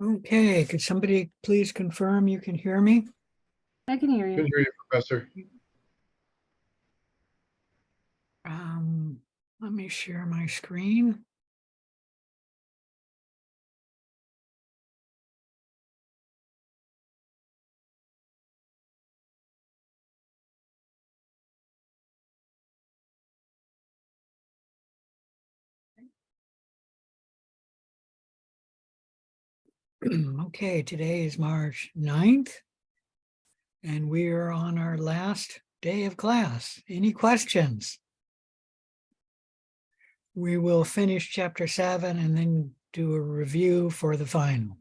Okay, could somebody please confirm you can hear me? I can hear Can you. hear you, Professor. Let me share my screen. Okay, today is March 9th, and we are on our last day of class. Any questions? We will finish chapter 7 and then do a review for the final.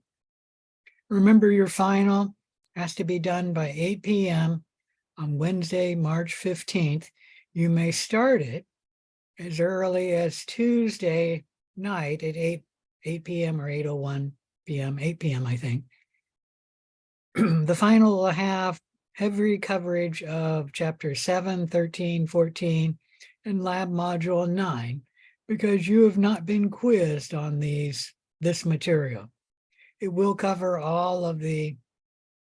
Remember, your final has to be done by 8 p.m. on Wednesday, March 15th. You may start it as early as Tuesday night at 8 p.m. or 8:01 p.m., 8 p.m., I think. The final will have heavy coverage of chapter 7, 13, 14, and lab module 9, because you have not been quizzed on this material. It will cover all of the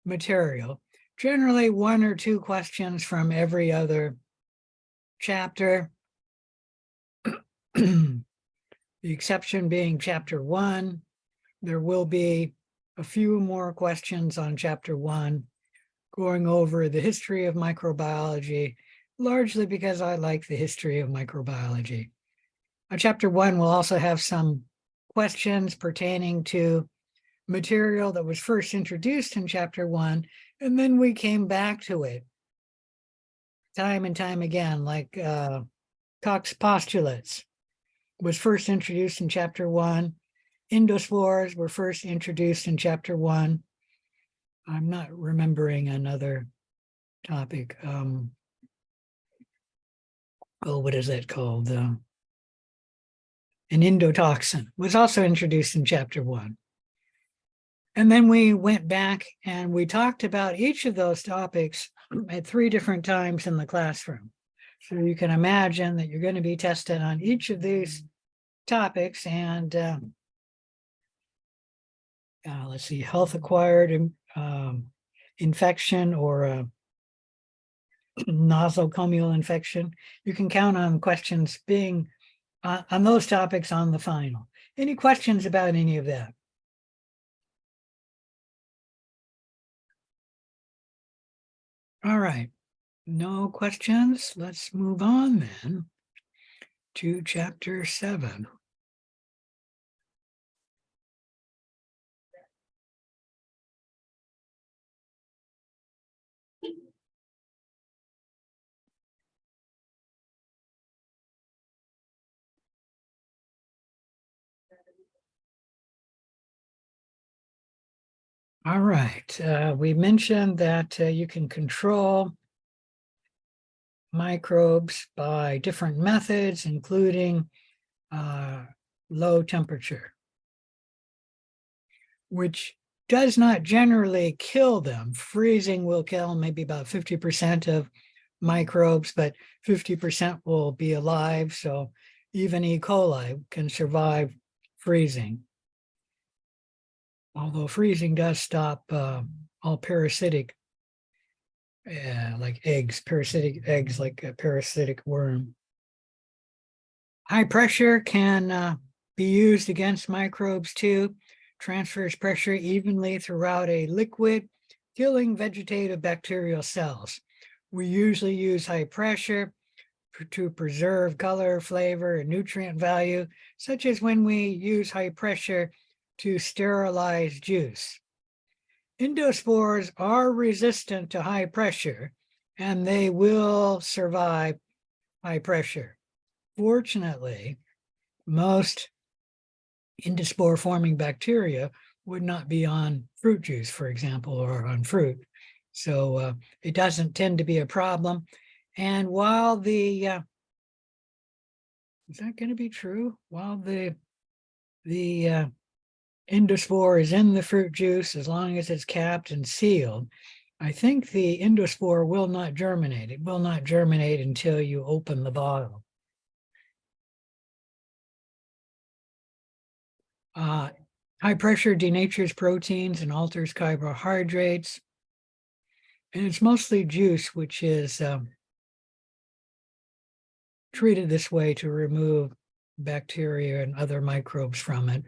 material, generally 1 or 2 questions from every other chapter. The exception being chapter 1. There will be a few more questions on chapter 1, going over the history of microbiology, largely because I like the history of microbiology. Chapter 1 will also have some questions pertaining to material that was first introduced in chapter 1, and then we came back to it time and time again, like Koch's postulates was first introduced in chapter 1. Endospores were first introduced in chapter 1. I'm not remembering another topic. What is that called? An endotoxin was also introduced in chapter 1. And then we went back and we talked about each of those topics at 3 different times in the classroom. So you can imagine that you're going to be tested on each of these topics. And let's see, health-acquired infection or nosocomial infection. You can count on questions being on those topics on the final. Any questions about any of that? All right, no questions. Let's move on then to chapter 7. All right, we mentioned that you can control microbes by different methods, including low temperature, which does not generally kill them. Freezing will kill maybe about 50% of microbes, but 50% will be alive. So even E. coli can survive freezing. Although freezing does stop all parasitic, like eggs, parasitic eggs, like a parasitic worm. High pressure can be used against microbes too. Transfers pressure evenly throughout a liquid, killing vegetative bacterial cells. We usually use high pressure to preserve color, flavor, and nutrient value, such as when we use high pressure to sterilize juice. Endospores are resistant to high pressure, and they will survive high pressure. Fortunately, most endospore forming bacteria would not be on fruit juice, for example, or on fruit. So it doesn't tend to be a problem. And while the, is that going to be true? While the endospore is in the fruit juice, as long as it's capped and sealed, I think the endospore will not germinate. It will not germinate until you open the bottle. High pressure denatures proteins and alters carbohydrates. And it's mostly juice, which is treated this way to remove bacteria and other microbes from it.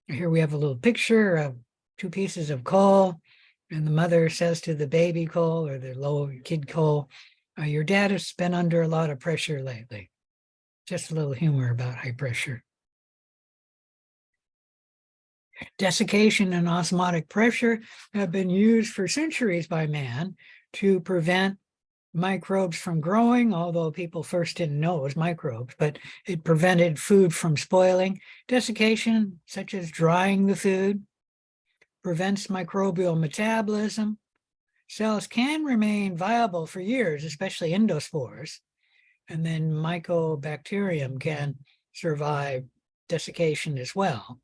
Here we have a little picture of 2 pieces of coal, and the mother says to the baby coal or the low kid coal, your dad has been under a lot of pressure lately. Just a little humor about high pressure. Desiccation and osmotic pressure have been used for centuries by man to prevent microbes from growing, although people first didn't know it was microbes, but it prevented food from spoiling. Desiccation, such as drying the food, prevents microbial metabolism. Cells can remain viable for years, especially endospores, and then mycobacterium can survive desiccation as well.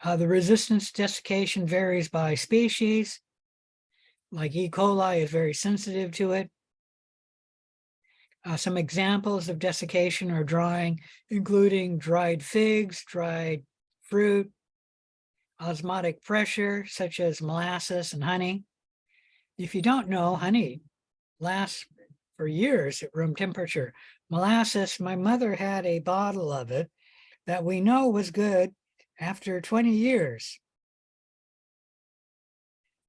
The resistance to desiccation varies by species. Like E. coli is very sensitive to it. Some examples of desiccation or drying, including dried figs, dried fruit, osmotic pressure, such as molasses and honey. If you don't know, honey lasts for years at room temperature. Molasses, my mother had a bottle of it that we know was good after 20 years.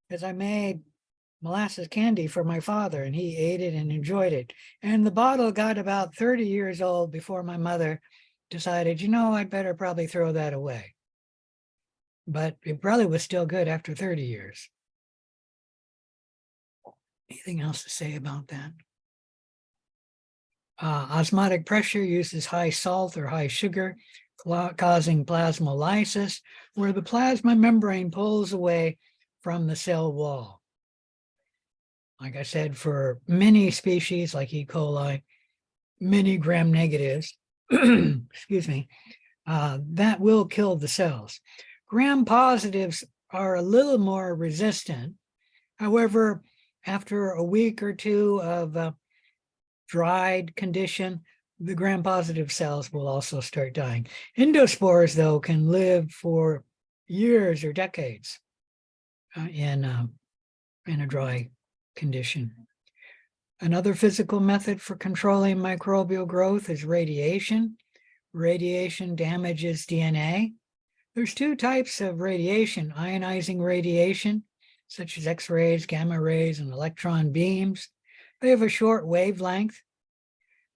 Because I made molasses candy for my father and he ate it and enjoyed it. And the bottle got about 30 years old before my mother decided, I'd better probably throw that away. But it probably was still good after 30 years. Anything else to say about that? Osmotic pressure uses high salt or high sugar, causing plasmolysis, where the plasma membrane pulls away from the cell wall. Like I said, for many species like E. coli, many gram negatives, excuse me, that will kill the cells. Gram positives are a little more resistant. However, after a week or two of dried condition, the gram-positive cells will also start dying. Endospores, though, can live for years or decades in a dry condition. Another physical method for controlling microbial growth is radiation. Radiation damages DNA. There's 2 types of radiation: ionizing radiation, such as X-rays, gamma rays, and electron beams. They have a short wavelength.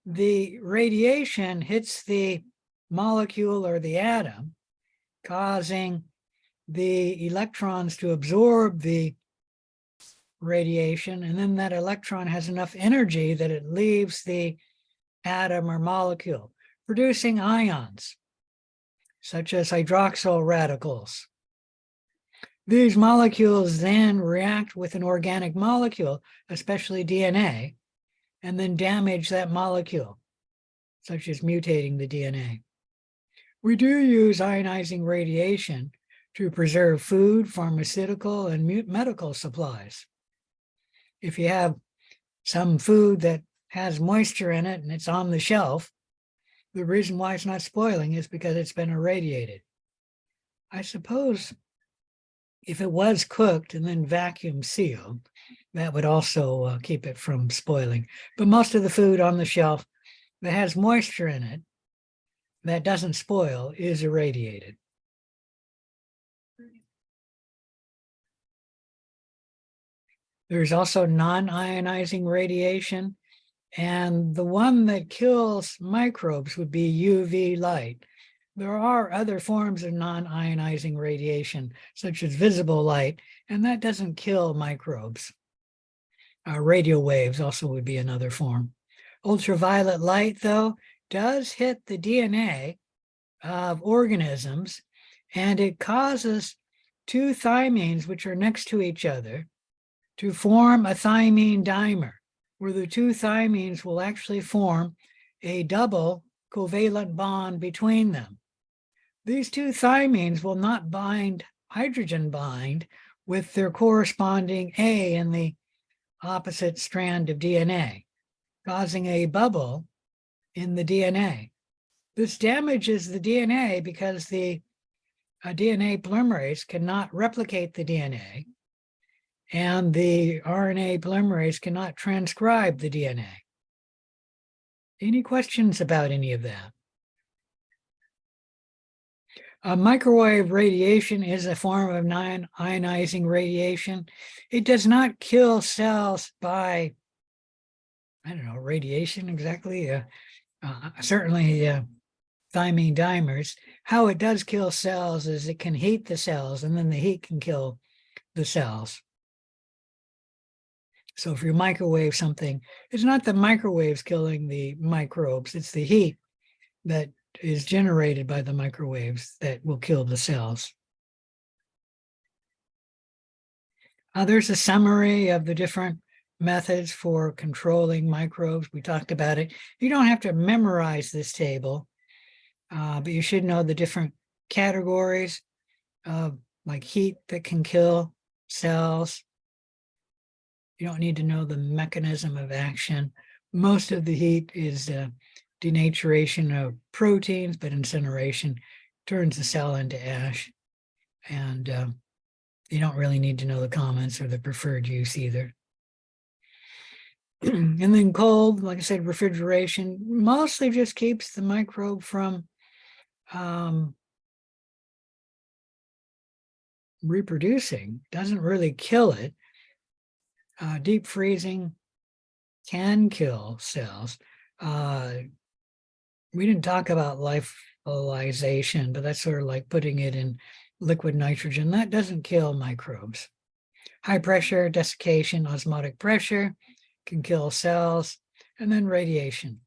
The radiation hits the molecule or the atom, causing the electrons to absorb the radiation, and then that electron has enough energy that it leaves the atom or molecule, producing ions, such as hydroxyl radicals. These molecules then react with an organic molecule, especially DNA, and then damage that molecule, such as mutating the DNA. We do use ionizing radiation to preserve food, pharmaceutical, and medical supplies. If you have some food that has moisture in it and it's on the shelf, the reason why it's not spoiling is because it's been irradiated. I suppose if it was cooked and then vacuum sealed, that would also keep it from spoiling. But most of the food on the shelf that has moisture in it that doesn't spoil is irradiated. There's also non-ionizing radiation, and the one that kills microbes would be UV light. There are other forms of non-ionizing radiation, such as visible light, and that doesn't kill microbes. Radio waves also would be another form. Ultraviolet light, though, does hit the DNA of organisms, and it causes 2 thymines, which are next to each other, to form a thymine dimer, where the 2 thymines will actually form a double covalent bond between them. These 2 thymines will not hydrogen bind with their corresponding A in the opposite strand of DNA, causing a bubble in the DNA. This damages the DNA because the a DNA polymerase cannot replicate the DNA, and the RNA polymerase cannot transcribe the DNA. Any questions about any of that? Microwave radiation is a form of non-ionizing radiation. It does not kill cells by, I don't know, radiation exactly. Certainly thymine dimers. How it does kill cells is it can heat the cells, and then the heat can kill the cells. So if you microwave something, it's not the microwaves killing the microbes, it's the heat that is generated by the microwaves that will kill the cells. There's a summary of the different methods for controlling microbes. We talked about it. You don't have to memorize this table, but you should know the different categories of like heat that can kill cells. You don't need to know the mechanism of action. Most of the heat is denaturation of proteins, but incineration turns the cell into ash. And you don't really need to know the comments or the preferred use either. And then cold, like I said, refrigeration mostly just keeps the microbe from reproducing, doesn't really kill it. Deep freezing can kill cells. We didn't talk about lyophilization, but that's sort of like putting it in liquid nitrogen. That doesn't kill microbes. High pressure desiccation, osmotic pressure can kill cells, and then radiation.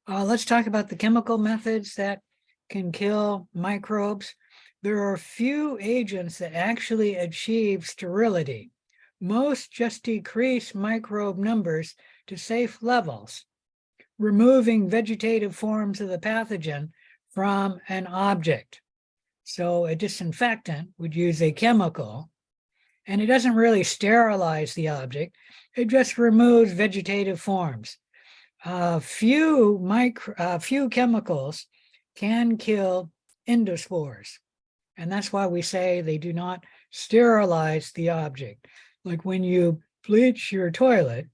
Let's talk about the chemical methods that can kill microbes. There are few agents that actually achieve sterility. Most just decrease microbe numbers to safe levels, removing vegetative forms of the pathogen from an object. So a disinfectant would use a chemical, and it doesn't really sterilize the object. It just removes vegetative forms. Few chemicals can kill endospores. And that's why we say they do not sterilize the object. Like when you bleach your toilet,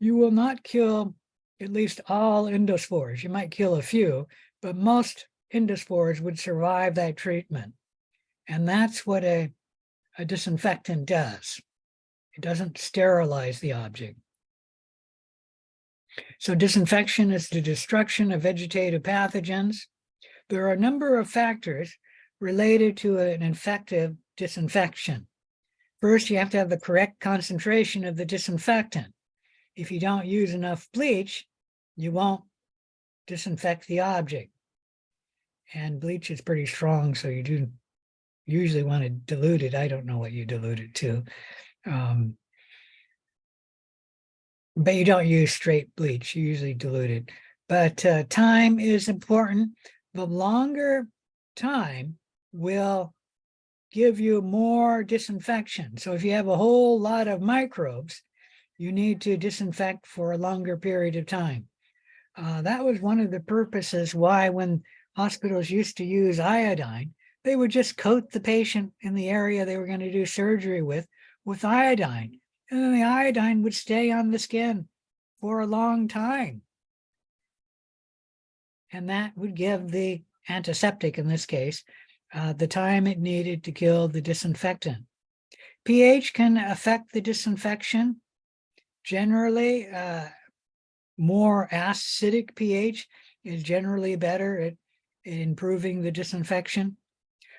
you will not kill at least all endospores. You might kill a few, but most endospores would survive that treatment. And that's what a disinfectant does. It doesn't sterilize the object. So disinfection is the destruction of vegetative pathogens. There are a number of factors related to an effective disinfection. First, you have to have the correct concentration of the disinfectant. If you don't use enough bleach, you won't disinfect the object. And bleach is pretty strong, so you do usually want to dilute it. I don't know what you dilute it to. But you don't use straight bleach, you usually dilute it. But time is important. The longer time will give you more disinfection. So if you have a whole lot of microbes, you need to disinfect for a longer period of time. That was one of the purposes why when hospitals used to use iodine, they would just coat the patient in the area they were going to do surgery with iodine. And then the iodine would stay on the skin for a long time. And that would give the antiseptic, in this case, the time it needed to kill the disinfectant. pH can affect the disinfection. Generally, more acidic pH is generally better at improving the disinfection.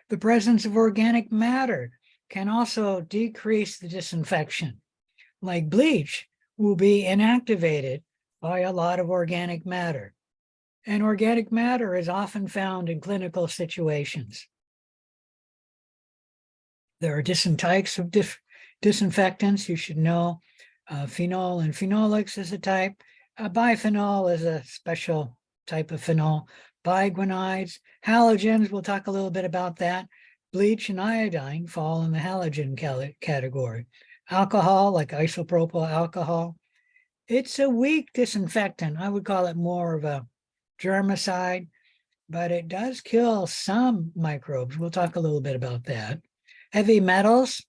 The presence of organic matter can also decrease the disinfection. Like bleach will be inactivated by a lot of organic matter. And organic matter is often found in clinical situations. There are different types of disinfectants. You should know phenol and phenolics is a type. Biphenol is a special type of phenol. Biguanides, halogens, we'll talk a little bit about that. Bleach and iodine fall in the halogen category. Alcohol, like isopropyl alcohol, it's a weak disinfectant. I would call it more of a germicide. but it does kill some microbes. We'll talk a little bit about that. Heavy metals,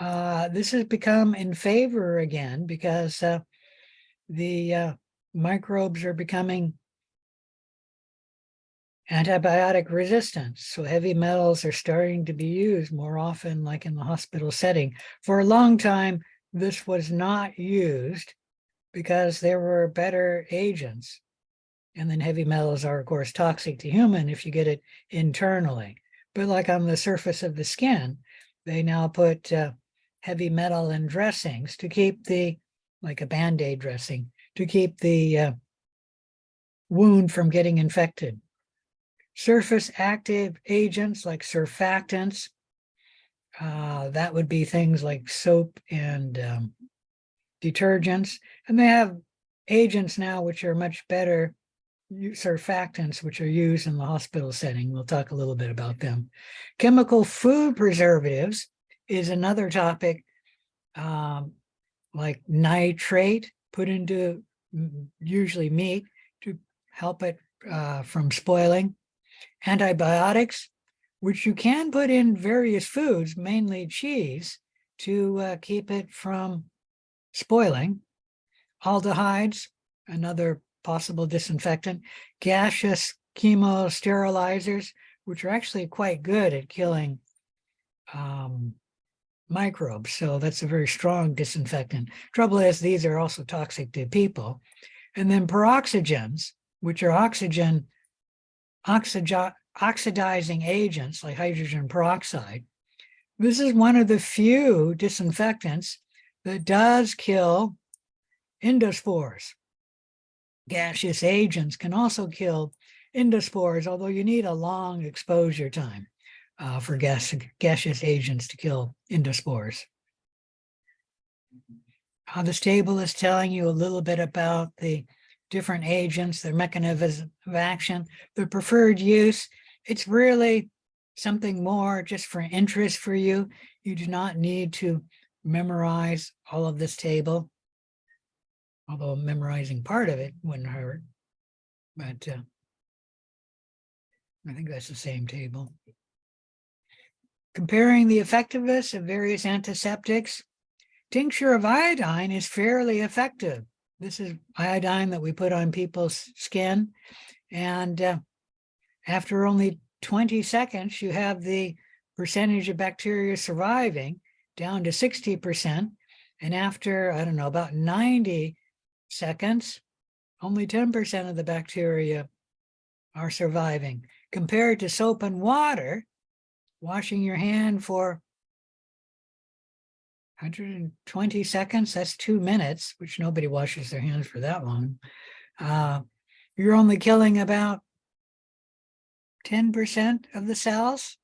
this has become in favor again because the microbes are becoming antibiotic resistant. So heavy metals are starting to be used more often, like in the hospital setting. For a long time, this was not used because there were better agents. And then heavy metals are, of course, toxic to human if you get it internally. But like on the surface of the skin, they now put heavy metal in dressings to keep like a Band-Aid dressing, to keep the wound from getting infected. Surface active agents like surfactants, that would be things like soap and detergents. And they have agents now which are much better, surfactants, which are used in the hospital setting. We'll talk a little bit about them. Chemical food preservatives is another topic, like nitrate put into usually meat to help it from spoiling. Antibiotics, which you can put in various foods, mainly cheese, to keep it from spoiling. Aldehydes, another possible disinfectant. Gaseous chemosterilizers, which are actually quite good at killing microbes. So that's a very strong disinfectant. Trouble is, these are also toxic to people. And then peroxygens, which are oxidizing agents like hydrogen peroxide. This is one of the few disinfectants that does kill endospores. Gaseous agents can also kill endospores, although you need a long exposure time for gaseous agents to kill endospores. This table is telling you a little bit about the different agents, their mechanism of action, the preferred use. It's really something more just for interest for you. You do not need to memorize all of this table, although memorizing part of it wouldn't hurt. But I think that's the same table. Comparing the effectiveness of various antiseptics, tincture of iodine is fairly effective. This is iodine that we put on people's skin. And after only 20 seconds, you have the percentage of bacteria surviving down to 60%. And after, I don't know, about 90 seconds, only 10% of the bacteria are surviving. Compared to soap and water, washing your hand for 120 seconds, that's 2 minutes, which nobody washes their hands for that long. You're only killing about 10% of the cells.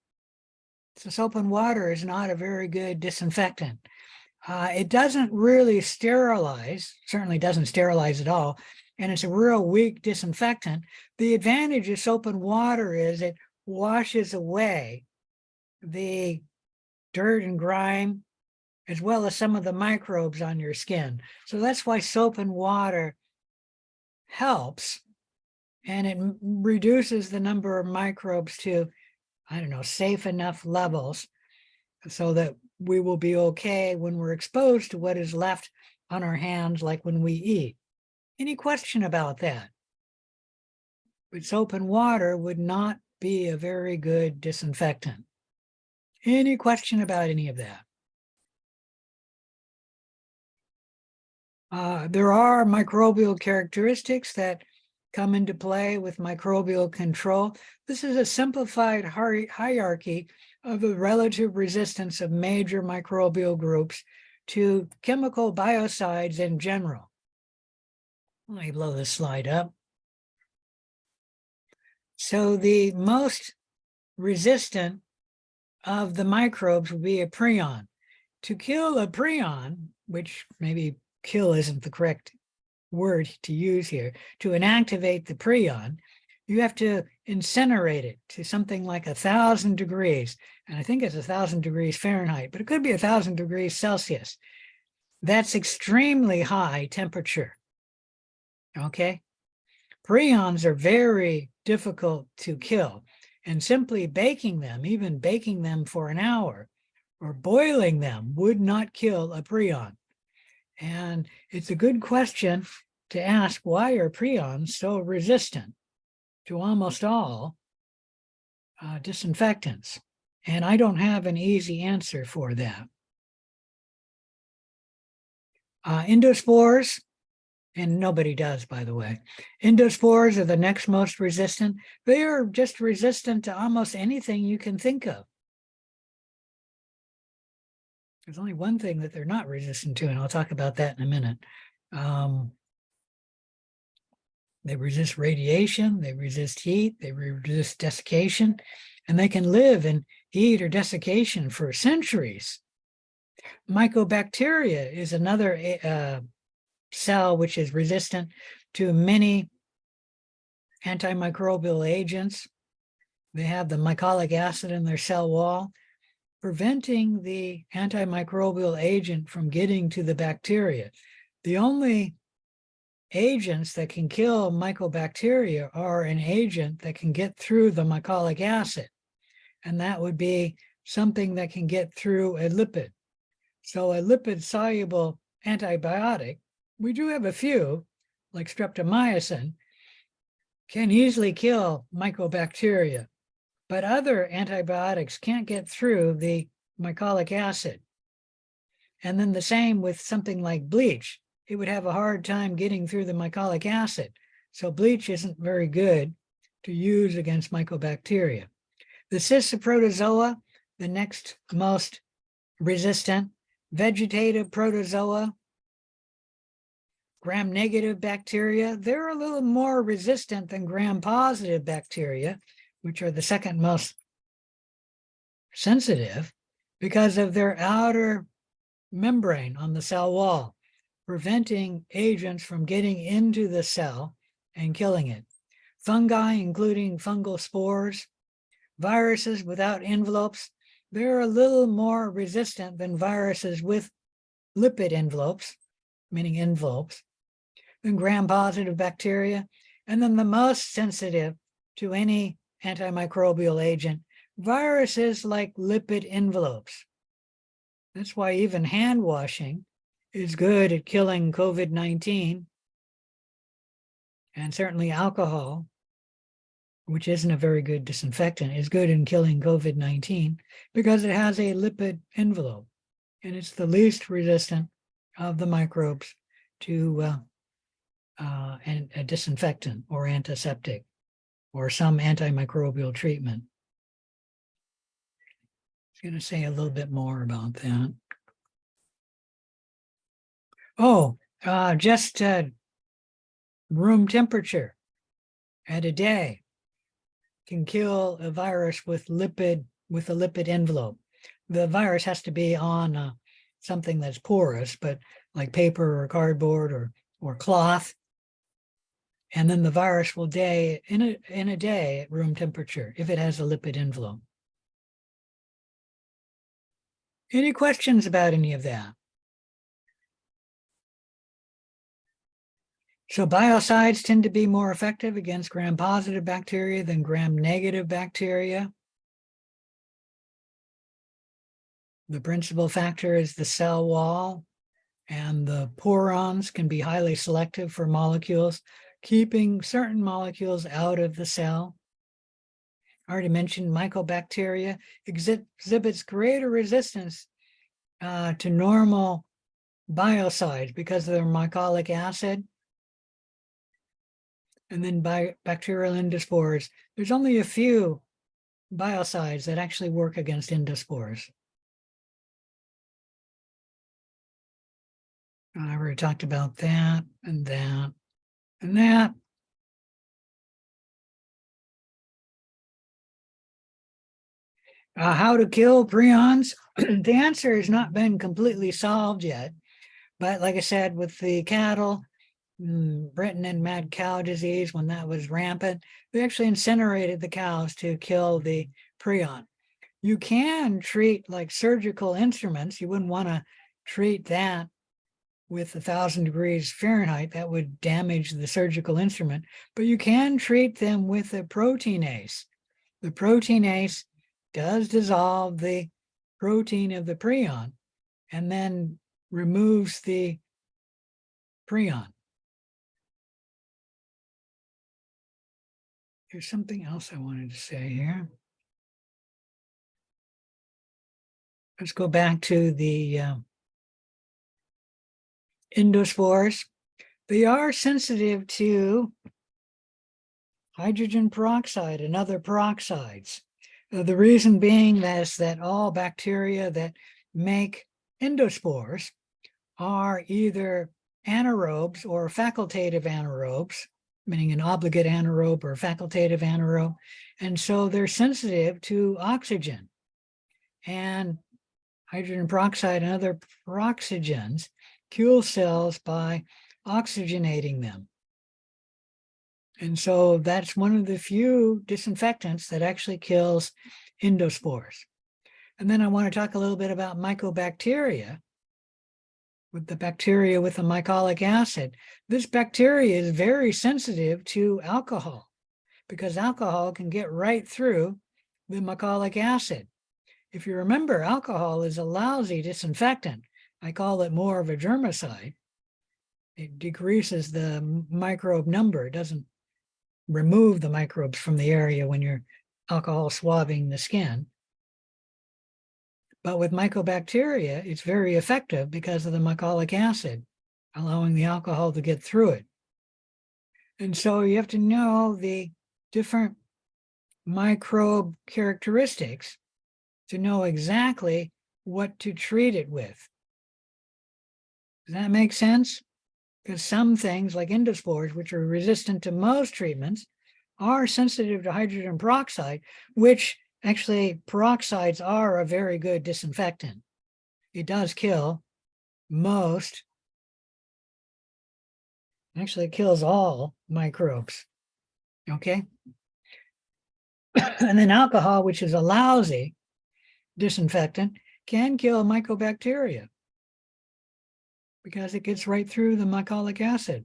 So soap and water is not a very good disinfectant. It doesn't really sterilize, certainly doesn't sterilize at all, and it's a real weak disinfectant. The advantage of soap and water is it washes away the dirt and grime, as well as some of the microbes on your skin. So that's why soap and water helps, and it reduces the number of microbes to, I don't know, safe enough levels so that we will be okay when we're exposed to what is left on our hands, like when we eat. Any question about that? But soap and water would not be a very good disinfectant. Any question about any of that? There are microbial characteristics that come into play with microbial control. This is a simplified hierarchy of the relative resistance of major microbial groups to chemical biocides in general. Let me blow this slide up. So the most resistant of the microbes would be a prion. To kill a prion, which maybe kill isn't the correct word to use here, to inactivate the prion, you have to incinerate it to something like 1,000 degrees. And I think it's 1,000 degrees Fahrenheit, but it could be 1,000 degrees Celsius. That's extremely high temperature. Okay. prions are very difficult to kill, and simply baking them, even baking them for an hour or boiling them, would not kill a prion. And it's a good question to ask, why are prions so resistant to almost all disinfectants? And I don't have an easy answer for that. Endospores, and nobody does, by the way. Endospores are the next most resistant. They are just resistant to almost anything you can think of. There's only one thing that they're not resistant to, and I'll talk about that in a minute. They resist radiation, they resist heat, they resist desiccation, and they can live in heat or desiccation for centuries. Mycobacteria is another cell which is resistant to many antimicrobial agents. They have the mycolic acid in their cell wall, preventing the antimicrobial agent from getting to the bacteria. The only agents that can kill mycobacteria are an agent that can get through the mycolic acid, and that would be something that can get through a lipid. So a lipid-soluble antibiotic, we do have a few, like streptomycin, can easily kill mycobacteria, but other antibiotics can't get through the mycolic acid. And then the same with something like bleach. It would have a hard time getting through the mycolic acid. So bleach isn't very good to use against mycobacteria. The cystiprotozoa, the next most resistant. Vegetative protozoa, gram-negative bacteria, they're a little more resistant than gram-positive bacteria, which are the second most sensitive because of their outer membrane on the cell wall, preventing agents from getting into the cell and killing it. Fungi, including fungal spores, viruses without envelopes, they're a little more resistant than viruses with lipid envelopes, meaning envelopes, than gram-positive bacteria. And then the most sensitive to any antimicrobial agent, viruses like lipid envelopes. That's why even hand washing is good at killing COVID-19, and certainly alcohol, which isn't a very good disinfectant, is good in killing COVID-19 because it has a lipid envelope, and it's the least resistant of the microbes to a disinfectant or antiseptic or some antimicrobial treatment. I'm going to say a little bit more about that. Oh, just room temperature at a day can kill a virus with a lipid envelope. The virus has to be on something that's porous, but like paper or cardboard or cloth. And then the virus will die in a day at room temperature if it has a lipid envelope. Any questions about any of that? So biocides tend to be more effective against gram-positive bacteria than gram-negative bacteria. The principal factor is the cell wall, and the porons can be highly selective for molecules, keeping certain molecules out of the cell. I already mentioned mycobacteria exhibits greater resistance to normal biocides because of their mycolic acid. And then by bacterial endospores, there's only a few biocides that actually work against endospores. I already talked about that and that and that. How to kill prions? The answer has not been completely solved yet. But like I said, with the cattle, Britain and mad cow disease, when that was rampant, we actually incinerated the cows to kill the prion. You can treat like surgical instruments. You wouldn't want to treat that with 1,000 degrees Fahrenheit. That would damage the surgical instrument, but you can treat them with a proteinase. The proteinase does dissolve the protein of the prion and then removes the prion. There's something else I wanted to say here. Let's go back to the endospores. They are sensitive to hydrogen peroxide and other peroxides. The reason being is that all bacteria that make endospores are either anaerobes or facultative anaerobes, meaning an obligate anaerobe or facultative anaerobe. And so they're sensitive to oxygen. And hydrogen peroxide and other peroxygens kill cells by oxygenating them. And so that's one of the few disinfectants that actually kills endospores. And then I want to talk a little bit about mycobacteria, with the bacteria with the mycolic acid. This bacteria is very sensitive to alcohol because alcohol can get right through the mycolic acid. If you remember, alcohol is a lousy disinfectant. I call it more of a germicide. It decreases the microbe number. It doesn't remove the microbes from the area when you're alcohol swabbing the skin. But with mycobacteria, it's very effective because of the mycolic acid, allowing the alcohol to get through it. And so you have to know the different microbe characteristics to know exactly what to treat it with. Does that make sense? Because some things like endospores, which are resistant to most treatments, are sensitive to hydrogen peroxide, which actually peroxides are a very good disinfectant. It does kill most, actually it kills all microbes, okay? And then alcohol, which is a lousy disinfectant, can kill mycobacteria because it gets right through the mycolic acid.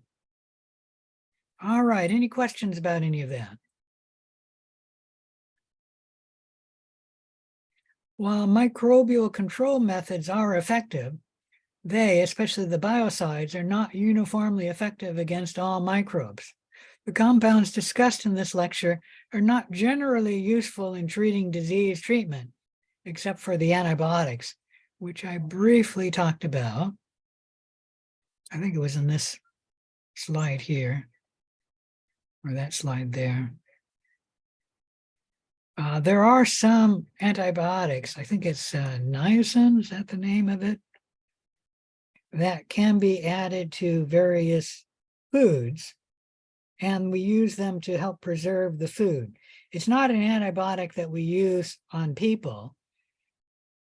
All right, any questions about any of that? While microbial control methods are effective, they, especially the biocides, are not uniformly effective against all microbes. The compounds discussed in this lecture are not generally useful in treating disease treatment, except for the antibiotics, which I briefly talked about. I think it was in this slide here, or that slide there. There are some antibiotics, I think it's niacin, is that the name of it? That can be added to various foods, and we use them to help preserve the food. It's not an antibiotic that we use on people,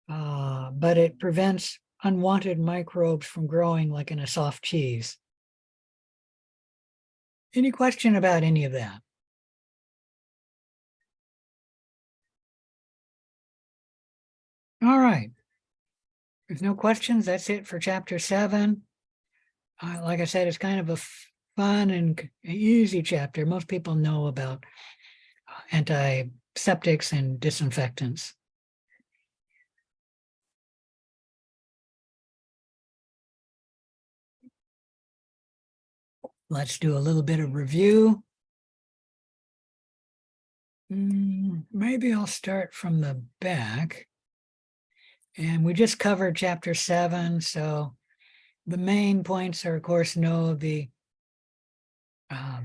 but it prevents unwanted microbes from growing like in a soft cheese. Any question about any of that? All right. If no questions, that's it for chapter 7. Like I said, it's kind of a fun and easy chapter. Most people know about antiseptics and disinfectants. Let's do a little bit of review. Maybe I'll start from the back. And we just covered chapter 7, so the main points are, of course, know the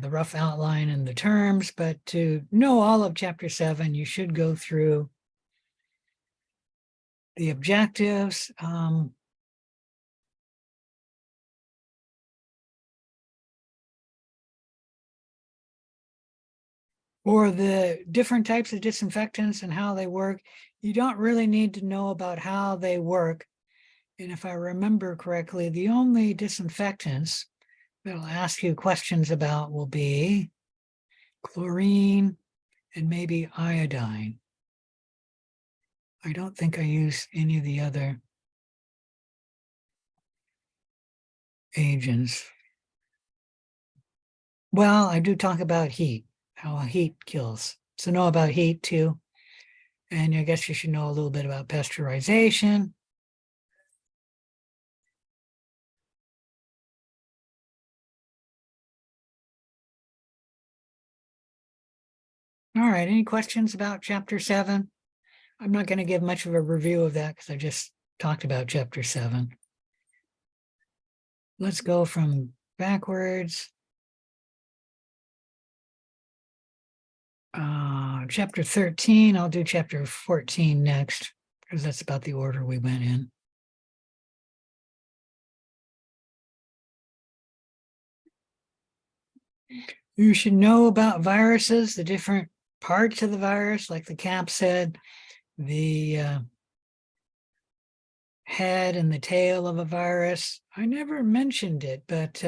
rough outline and the terms, but to know all of chapter 7, you should go through the objectives. Or the different types of disinfectants and how they work. You don't really need to know about how they work. And if I remember correctly, the only disinfectants that I'll ask you questions about will be chlorine and maybe iodine. I don't think I use any of the other agents. Well, I do talk about heat, how heat kills. So know about heat too. And I guess you should know a little bit about pasteurization. All right, any questions about chapter 7? I'm not going to give much of a review of that because I just talked about chapter 7. Let's go from backwards. Chapter 13, I'll do chapter 14 next because that's about the order we went in. You should know about viruses, the different parts of the virus, like the capsid, the head and the tail of a virus. I never mentioned it, but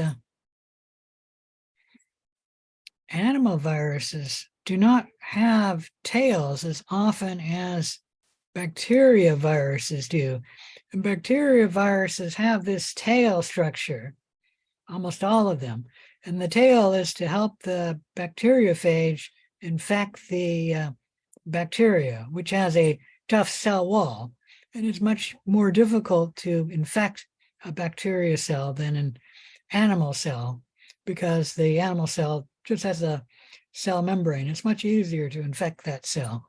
animal viruses do not have tails as often as bacteria viruses do. And bacteria viruses have this tail structure, almost all of them. And the tail is to help the bacteriophage infect the bacteria, which has a tough cell wall. And it's much more difficult to infect a bacteria cell than an animal cell because the animal cell just has a cell membrane. It's much easier to infect that cell.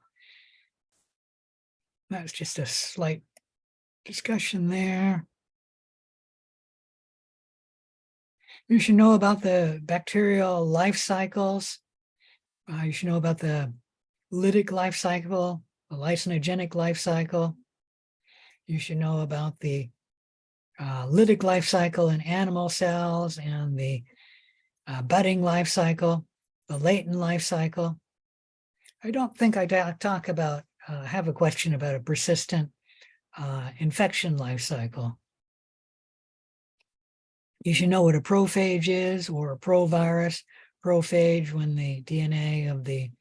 That's just a slight discussion there. You should know about the bacterial life cycles. You should know about the lytic life cycle, the lysogenic life cycle. You should know about the lytic life cycle in animal cells and the budding life cycle, the latent life cycle. I don't think I talk about, have a question about a persistent infection life cycle. You should know what a prophage is or a provirus. Prophage, when the DNA of the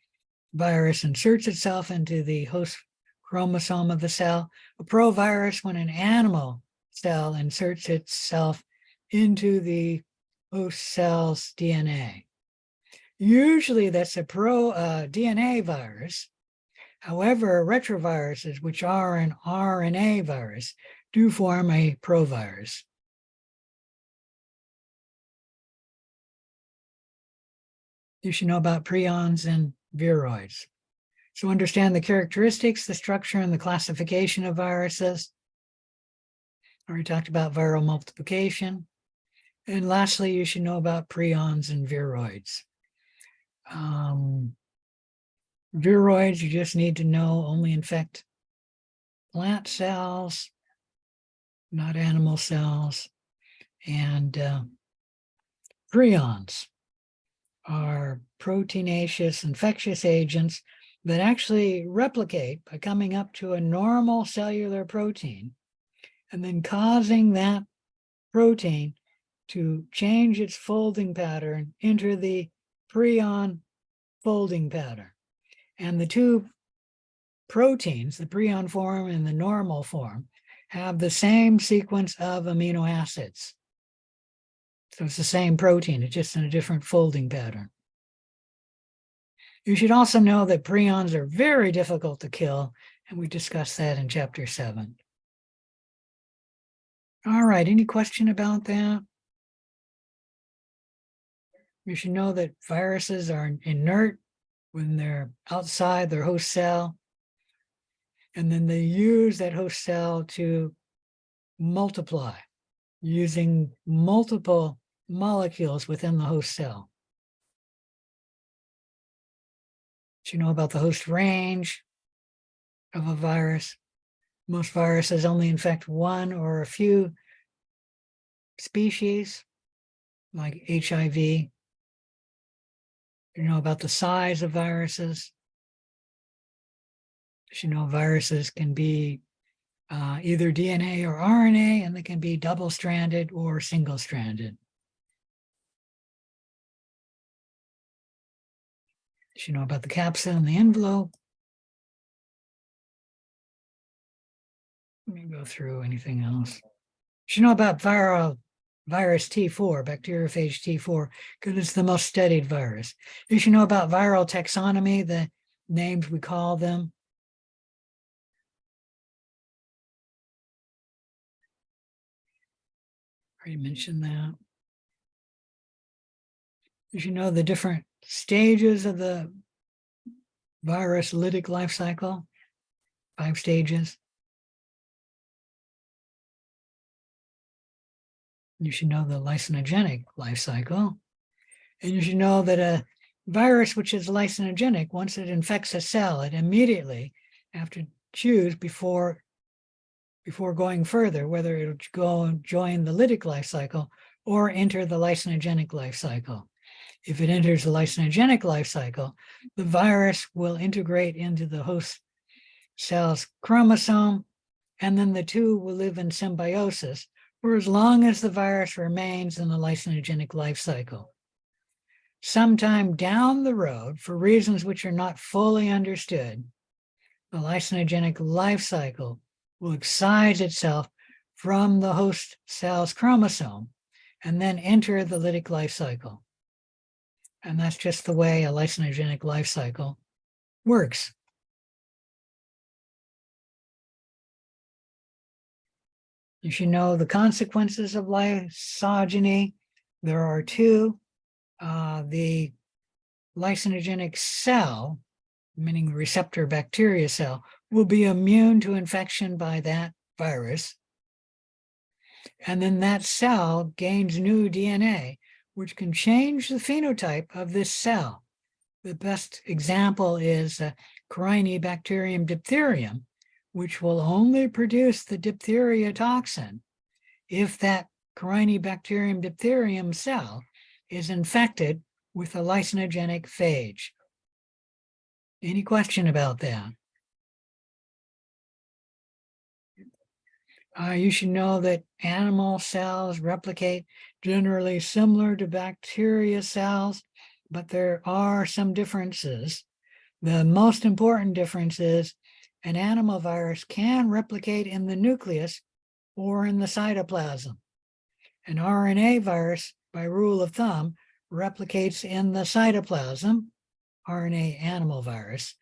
virus inserts itself into the host chromosome of the cell. A provirus, when an animal cell inserts itself into the host cell's DNA. Usually that's a DNA virus. However, retroviruses, which are an RNA virus, do form a provirus. You should know about prions and viroids. So understand the characteristics, the structure, and the classification of viruses. I already talked about viral multiplication. And lastly, you should know about prions and viroids. Viroids, you just need to know only infect plant cells, not animal cells. And prions are proteinaceous infectious agents that actually replicate by coming up to a normal cellular protein and then causing that protein to change its folding pattern into the prion folding pattern. And the two proteins, the prion form and the normal form, have the same sequence of amino acids. So it's the same protein, it's just in a different folding pattern. You should also know that prions are very difficult to kill, and we discussed that in chapter 7. All right, any question about that? You should know that viruses are inert when they're outside their host cell, and then they use that host cell to multiply using multiple molecules within the host cell. You know about the host range of a virus. Most viruses only infect one or a few species, like HIV. You know about the size of viruses. You know viruses can be either DNA or RNA, and they can be double-stranded or single-stranded. You know about the capsid and the envelope. Let me go through anything else. You know about viral virus T4, bacteriophage T4, because it's the most studied virus. You should know about viral taxonomy, the names we call them. I already mentioned that. You should know the different stages of the virus lytic life cycle, 5 stages. You should know the lysogenic life cycle. And you should know that a virus which is lysogenic, once it infects a cell, it immediately have to choose before going further, whether it'll go and join the lytic life cycle or enter the lysogenic life cycle. If it enters the lysogenic life cycle, the virus will integrate into the host cell's chromosome, and then the two will live in symbiosis for as long as the virus remains in the lysogenic life cycle. Sometime down the road, for reasons which are not fully understood, the lysogenic life cycle will excise itself from the host cell's chromosome and then enter the lytic life cycle. And that's just the way a lysogenic life cycle works. You should know the consequences of lysogeny. There are two. The lysogenic cell, meaning the receptor bacteria cell, will be immune to infection by that virus. And then that cell gains new DNA, which can change the phenotype of this cell. The best example is Corynebacterium diphtherium, which will only produce the diphtheria toxin if that Corynebacterium diphtherium cell is infected with a lysogenic phage. Any question about that? You should know that animal cells replicate generally similar to bacteria cells, but there are some differences. The most important difference is an animal virus can replicate in the nucleus or in the cytoplasm. An RNA virus, by rule of thumb, replicates in the cytoplasm, RNA animal virus.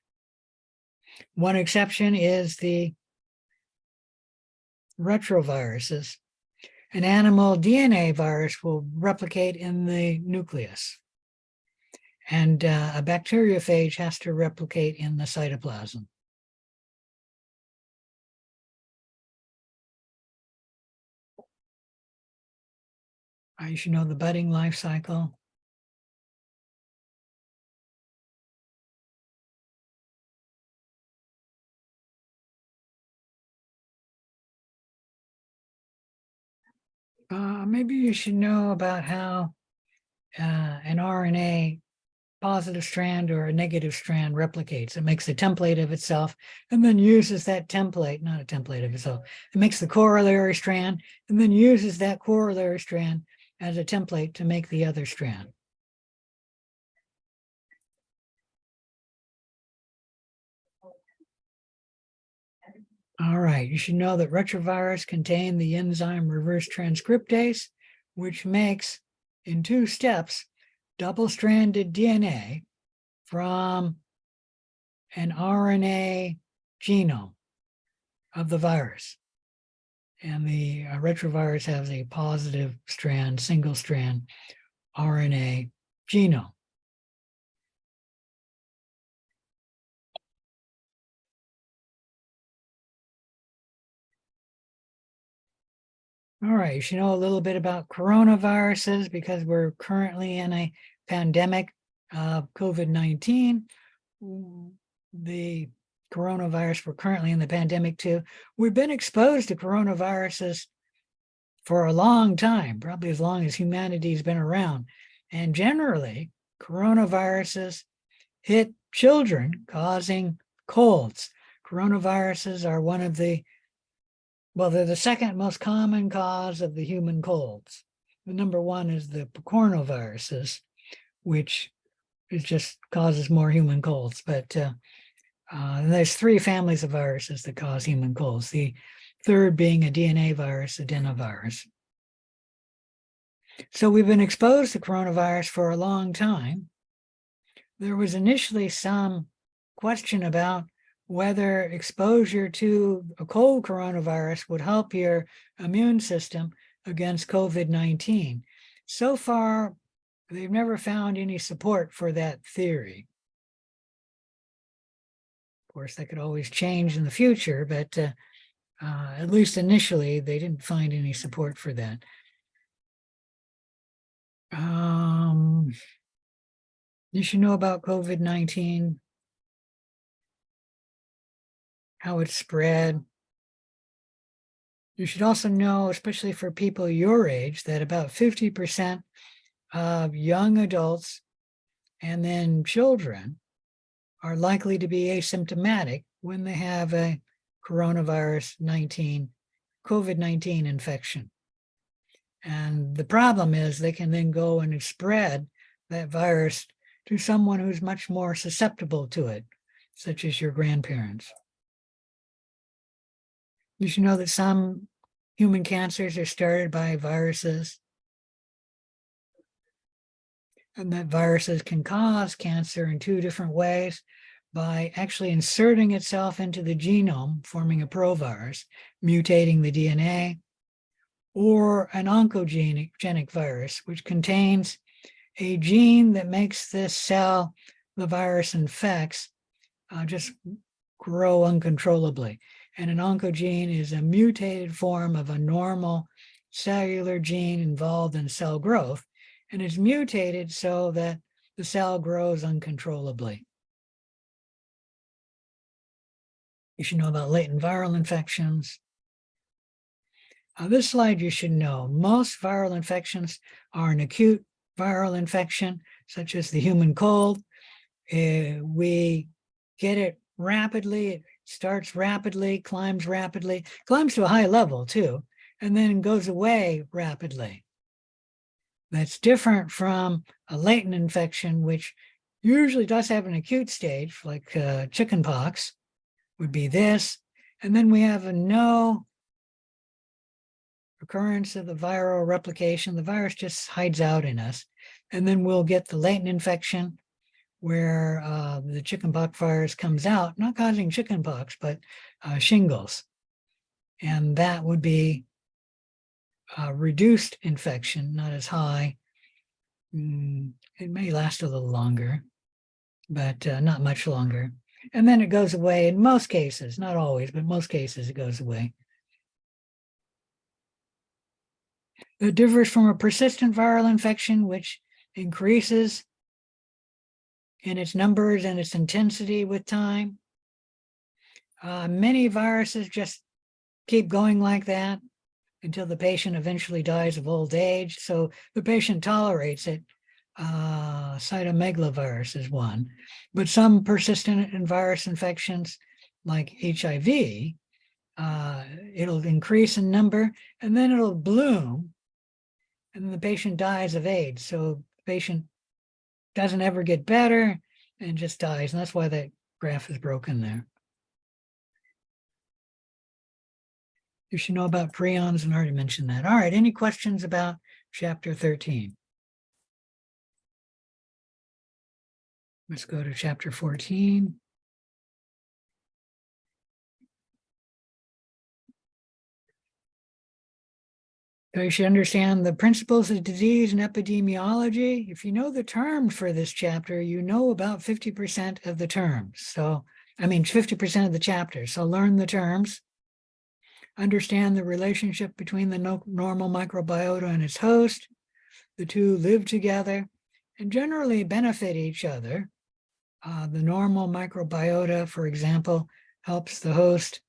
One exception is the retroviruses. An animal DNA virus will replicate in the nucleus. And a bacteriophage has to replicate in the cytoplasm. You should know the budding life cycle. Maybe you should know about how an RNA positive strand or a negative strand replicates. It makes a template of itself and then uses that template, not a template of itself. It makes the corollary strand and then uses that corollary strand as a template to make the other strand. All right, you should know that retrovirus contain the enzyme reverse transcriptase, which makes, in 2 steps, double-stranded DNA from an RNA genome of the virus. And the retrovirus has a positive strand, single-strand RNA genome. All right, you should know a little bit about coronaviruses because we're currently in a pandemic of COVID-19. The coronavirus, we're currently in the pandemic too. We've been exposed to coronaviruses for a long time, probably as long as humanity's been around. And generally, coronaviruses hit children, causing colds. Coronaviruses are one of the they're the second most common cause of the human colds. The number one is the picornaviruses, which is just causes more human colds. But there's 3 families of viruses that cause human colds. The third being a DNA virus, adenovirus. So we've been exposed to coronavirus for a long time. There was initially some question about whether exposure to a cold coronavirus would help your immune system against COVID-19. So far, they've never found any support for that theory. Of course, that could always change in the future, but at least initially, they didn't find any support for that. You should know about COVID-19, how it spread. You should also know, especially for people your age, that about 50% of young adults and then children are likely to be asymptomatic when they have a COVID-19 infection. And the problem is they can then go and spread that virus to someone who's much more susceptible to it, such as your grandparents. You should know that some human cancers are started by viruses, and that viruses can cause cancer in two different ways: by actually inserting itself into the genome, forming a provirus, mutating the DNA, or an oncogenic virus, which contains a gene that makes this cell the virus infects just grow uncontrollably. And an oncogene is a mutated form of a normal cellular gene involved in cell growth, and it's mutated so that the cell grows uncontrollably. You should know about latent viral infections. This slide you should know. Most viral infections are an acute viral infection, such as the human cold. We get it rapidly. It starts rapidly, climbs to a high level too, and then goes away rapidly. That's different from a latent infection, which usually does have an acute stage, like chickenpox would be this. And then we have a no occurrence of the viral replication. The virus just hides out in us. And then we'll get the latent infection, where the chickenpox virus comes out, not causing chickenpox, but shingles. And that would be reduced infection, not as high. It may last a little longer, but not much longer. And then it goes away in most cases, not always, but most cases it goes away. It differs from a persistent viral infection, which increases in its numbers and its intensity with time. Many viruses just keep going like that until the patient eventually dies of old age. So the patient tolerates it. Cytomegalovirus is one. But some persistent virus infections, like HIV, it'll increase in number, and then it'll bloom, and then the patient dies of AIDS. So the patient doesn't ever get better and just dies. And that's why that graph is broken there. You should know about prions, and I already mentioned that. All right, any questions about chapter 13? Let's go to chapter 14. So you should understand the principles of disease and epidemiology. If you know the terms for this chapter, you know about 50% of the terms. So, 50% of the chapter. So learn the terms. Understand the relationship between the normal microbiota and its host. The two live together and generally benefit each other. The normal microbiota, for example, helps the host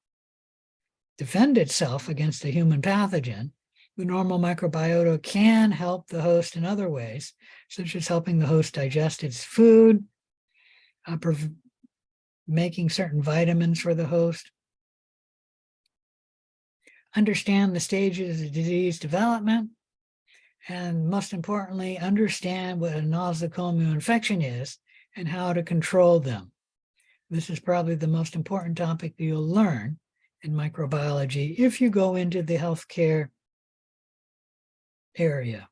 defend itself against a human pathogen. The normal microbiota can help the host in other ways, such as helping the host digest its food, making certain vitamins for the host. Understand the stages of disease development, and most importantly, understand what a nosocomial infection is and how to control them. This is probably the most important topic that you'll learn in microbiology if you go into the healthcare area.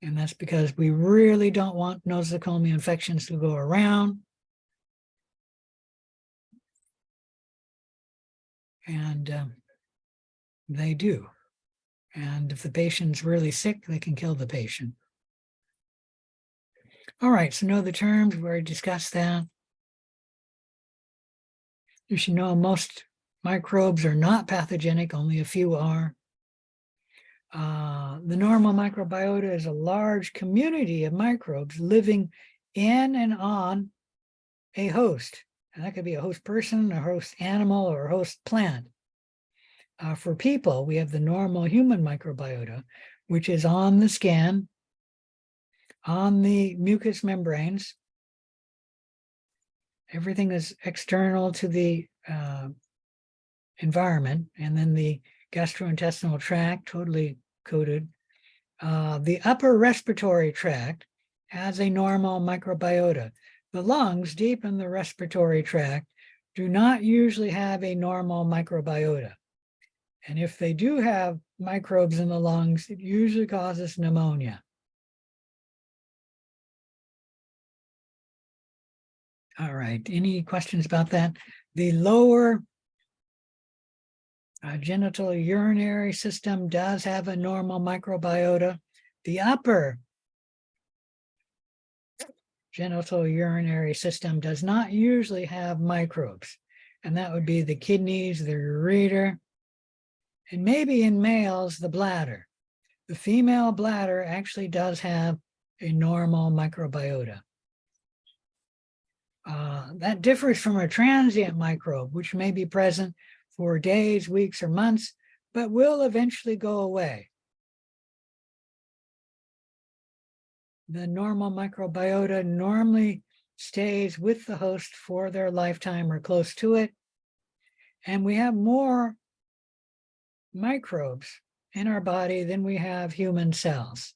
And that's because we really don't want nosocomial infections to go around. And they do. And if the patient's really sick, they can kill the patient. All right, so know the terms. We already discussed that. You should know most microbes are not pathogenic, only a few are. The normal microbiota is a large community of microbes living in and on a host. And that could be a host person, a host animal, or a host plant. For people, we have the normal human microbiota, which is on the skin, on the mucous membranes. Everything is external to the environment, and then the gastrointestinal tract, totally coated. The upper respiratory tract has a normal microbiota. The lungs, deep in the respiratory tract, do not usually have a normal microbiota. And if they do have microbes in the lungs, it usually causes pneumonia. All right, any questions about that? The lower genital urinary system does have a normal microbiota. The upper genital urinary system does not usually have microbes. And that would be the kidneys, the ureter, and maybe in males, the bladder. The female bladder actually does have a normal microbiota. That differs from a transient microbe, which may be present for days, weeks, or months, but will eventually go away. The normal microbiota normally stays with the host for their lifetime or close to it. And we have more microbes in our body than we have human cells.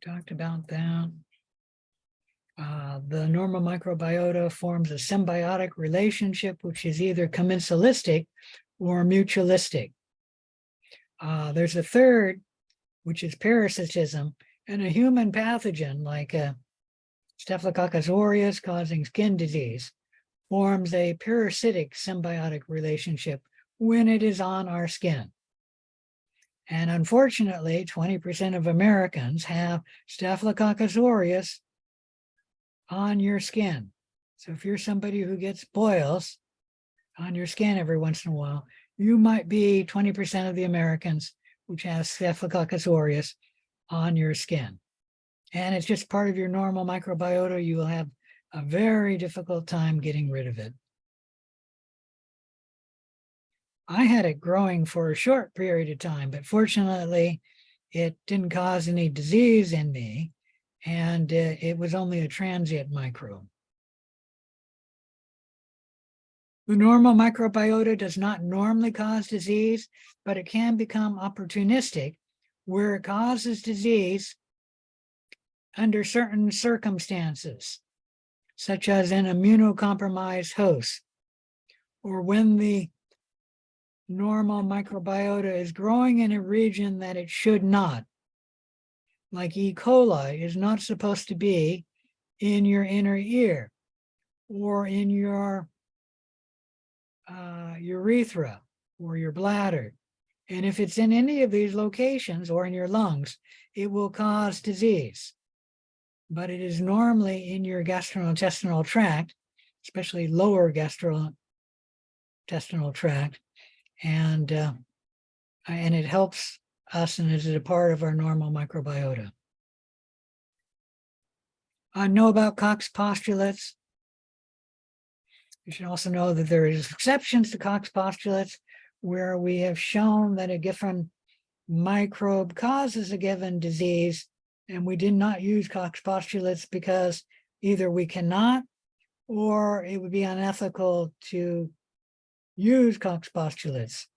Talked about that. The normal microbiota forms a symbiotic relationship, which is either commensalistic or mutualistic. There's a third, which is parasitism, and a human pathogen like Staphylococcus aureus causing skin disease forms a parasitic symbiotic relationship when it is on our skin. And unfortunately, 20% of Americans have Staphylococcus aureus on your skin. So if you're somebody who gets boils on your skin every once in a while, you might be 20% of the Americans which have Staphylococcus aureus on your skin. And it's just part of your normal microbiota. You will have a very difficult time getting rid of it. I had it growing for a short period of time, but fortunately, it didn't cause any disease in me, and it was only a transient microbe. The normal microbiota does not normally cause disease, but it can become opportunistic where it causes disease under certain circumstances, such as in immunocompromised hosts, or when the normal microbiota is growing in a region that it should not. Like E. coli is not supposed to be in your inner ear or in your urethra or your bladder. And if it's in any of these locations or in your lungs, it will cause disease. But it is normally in your gastrointestinal tract, especially lower gastrointestinal tract, and it helps us and is a part of our normal microbiota. Know about Koch's postulates. You should also know that there is exceptions to Koch's postulates where we have shown that a given microbe causes a given disease, and we did not use Koch's postulates because either we cannot or it would be unethical to use Koch's postulates.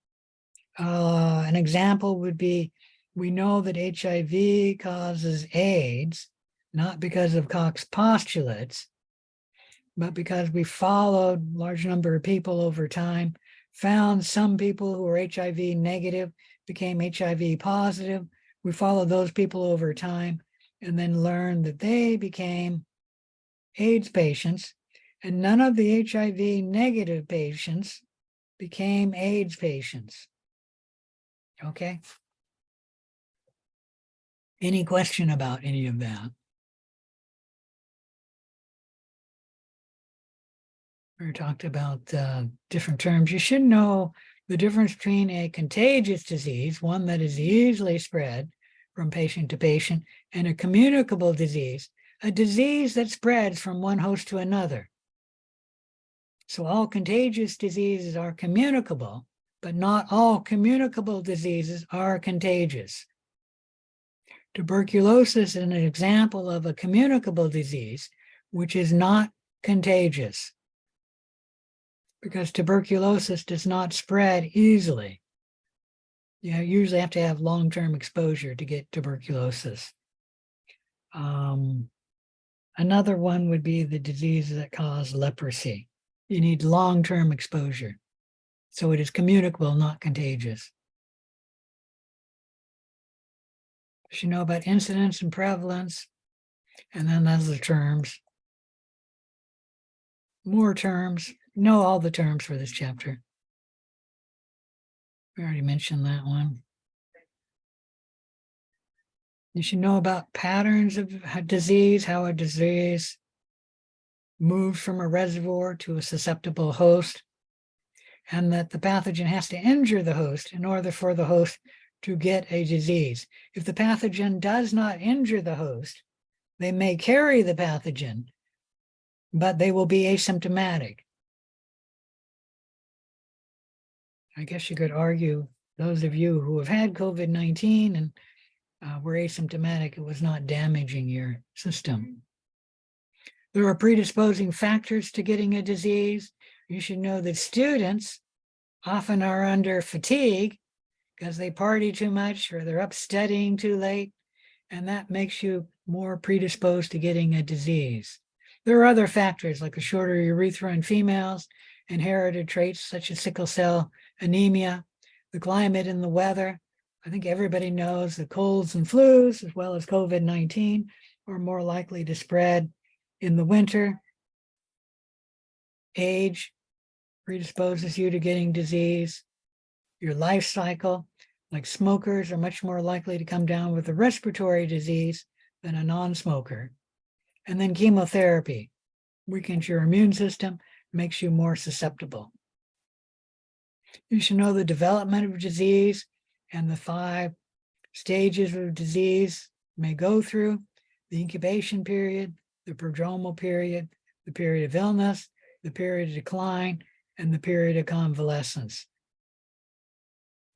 An example would be, we know that HIV causes AIDS, not because of Koch's postulates, but because we followed a large number of people over time, found some people who were HIV negative, became HIV positive. We followed those people over time and then learned that they became AIDS patients, and none of the HIV negative patients became AIDS patients. Okay. Any question about any of that? We talked about different terms. You should know the difference between a contagious disease, one that is easily spread from patient to patient, and a communicable disease, a disease that spreads from one host to another. So all contagious diseases are communicable, but not all communicable diseases are contagious. Tuberculosis is an example of a communicable disease, which is not contagious, because tuberculosis does not spread easily. You usually have to have long-term exposure to get tuberculosis. Another one would be the diseases that cause leprosy. You need long-term exposure. So it is communicable, not contagious. You should know about incidence and prevalence, and then there's the terms. More terms. Know all the terms for this chapter. We already mentioned that one. You should know about patterns of disease, how a disease moves from a reservoir to a susceptible host, and that the pathogen has to injure the host in order for the host to get a disease. If the pathogen does not injure the host, they may carry the pathogen, but they will be asymptomatic. I guess you could argue, those of you who have had COVID-19 and were asymptomatic, it was not damaging your system. There are predisposing factors to getting a disease. You should know that students often are under fatigue because they party too much or they're up studying too late, and that makes you more predisposed to getting a disease. There are other factors like a shorter urethra in females, inherited traits such as sickle cell anemia, the climate and the weather. I think everybody knows that colds and flus, as well as COVID-19, are more likely to spread in the winter. Age predisposes you to getting disease. Your life cycle, like smokers are much more likely to come down with a respiratory disease than a non-smoker. And then chemotherapy weakens your immune system, makes you more susceptible. You should know the development of disease and the 5 stages of disease may go through: the incubation period, the prodromal period, the period of illness, the period of decline, and the period of convalescence.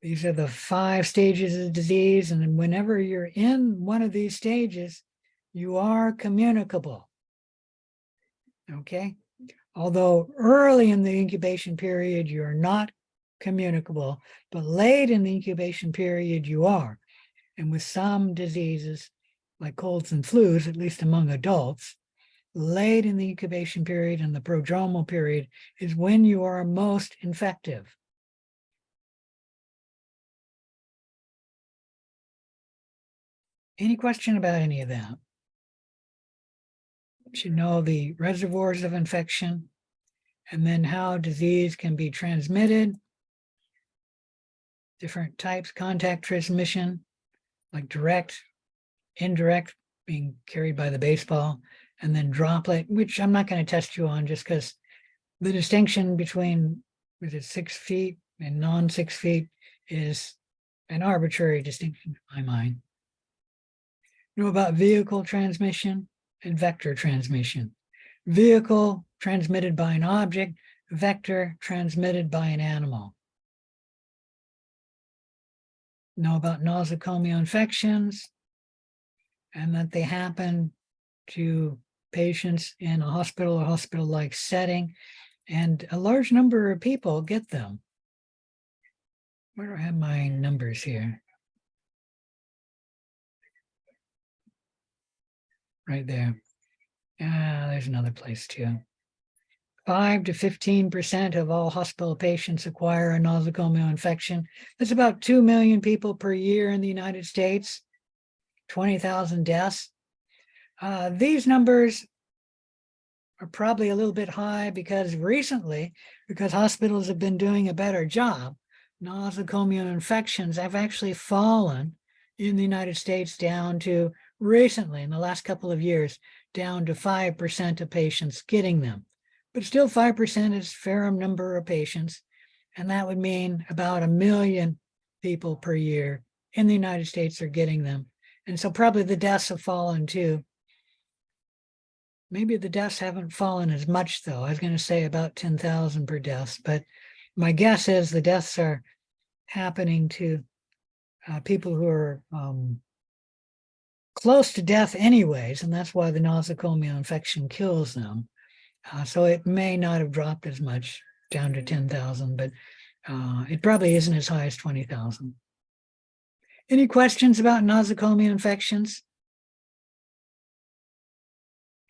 These are the 5 stages of disease, and whenever you're in one of these stages, you are communicable. Okay? Although early in the incubation period, you're not communicable, but late in the incubation period, you are. And with some diseases, like colds and flus, at least among adults, late in the incubation period and the prodromal period is when you are most infective. Any question about any of that? You should know the reservoirs of infection, and then how disease can be transmitted, different types, contact transmission, like direct, indirect, being carried by the baseball, and then droplet, which I'm not going to test you on just because the distinction between, is it 6 feet and non-6 feet, is an arbitrary distinction in my mind. You know about vehicle transmission and vector transmission. Vehicle transmitted by an object, vector transmitted by an animal. Know about nosocomial infections and that they happen to patients in a hospital or hospital-like setting, and a large number of people get them. Where do I have my numbers here? Right there. There's another place too. 5 to 15% of all hospital patients acquire a nosocomial infection. That's about 2 million people per year in the United States, 20,000 deaths. These numbers are probably a little bit high because hospitals have been doing a better job, nosocomial infections have actually fallen in the United States down to recently, in the last couple of years, down to 5% of patients getting them. But still 5% is a fair number of patients. And that would mean about 1 million people per year in the United States are getting them. And so probably the deaths have fallen too. Maybe the deaths haven't fallen as much though. I was going to say about 10,000 per death, but my guess is the deaths are happening to people who are close to death anyways, and that's why the nosocomial infection kills them. So it may not have dropped as much, down to 10,000, but it probably isn't as high as 20,000. Any questions about nosocomial infections?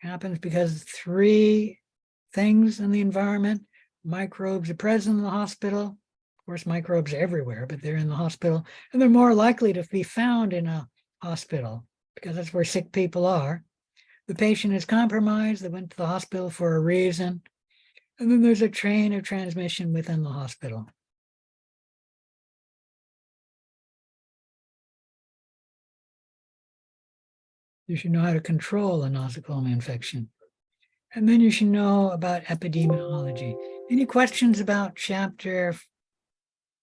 Happens because 3 things in the environment. Microbes are present in the hospital. Of course, microbes are everywhere, but they're in the hospital, and they're more likely to be found in a hospital because that's where sick people are. The patient is compromised. They went to the hospital for a reason. And then there's a chain of transmission within the hospital. You should know how to control a nosocomial infection. And then you should know about epidemiology. Any questions about chapter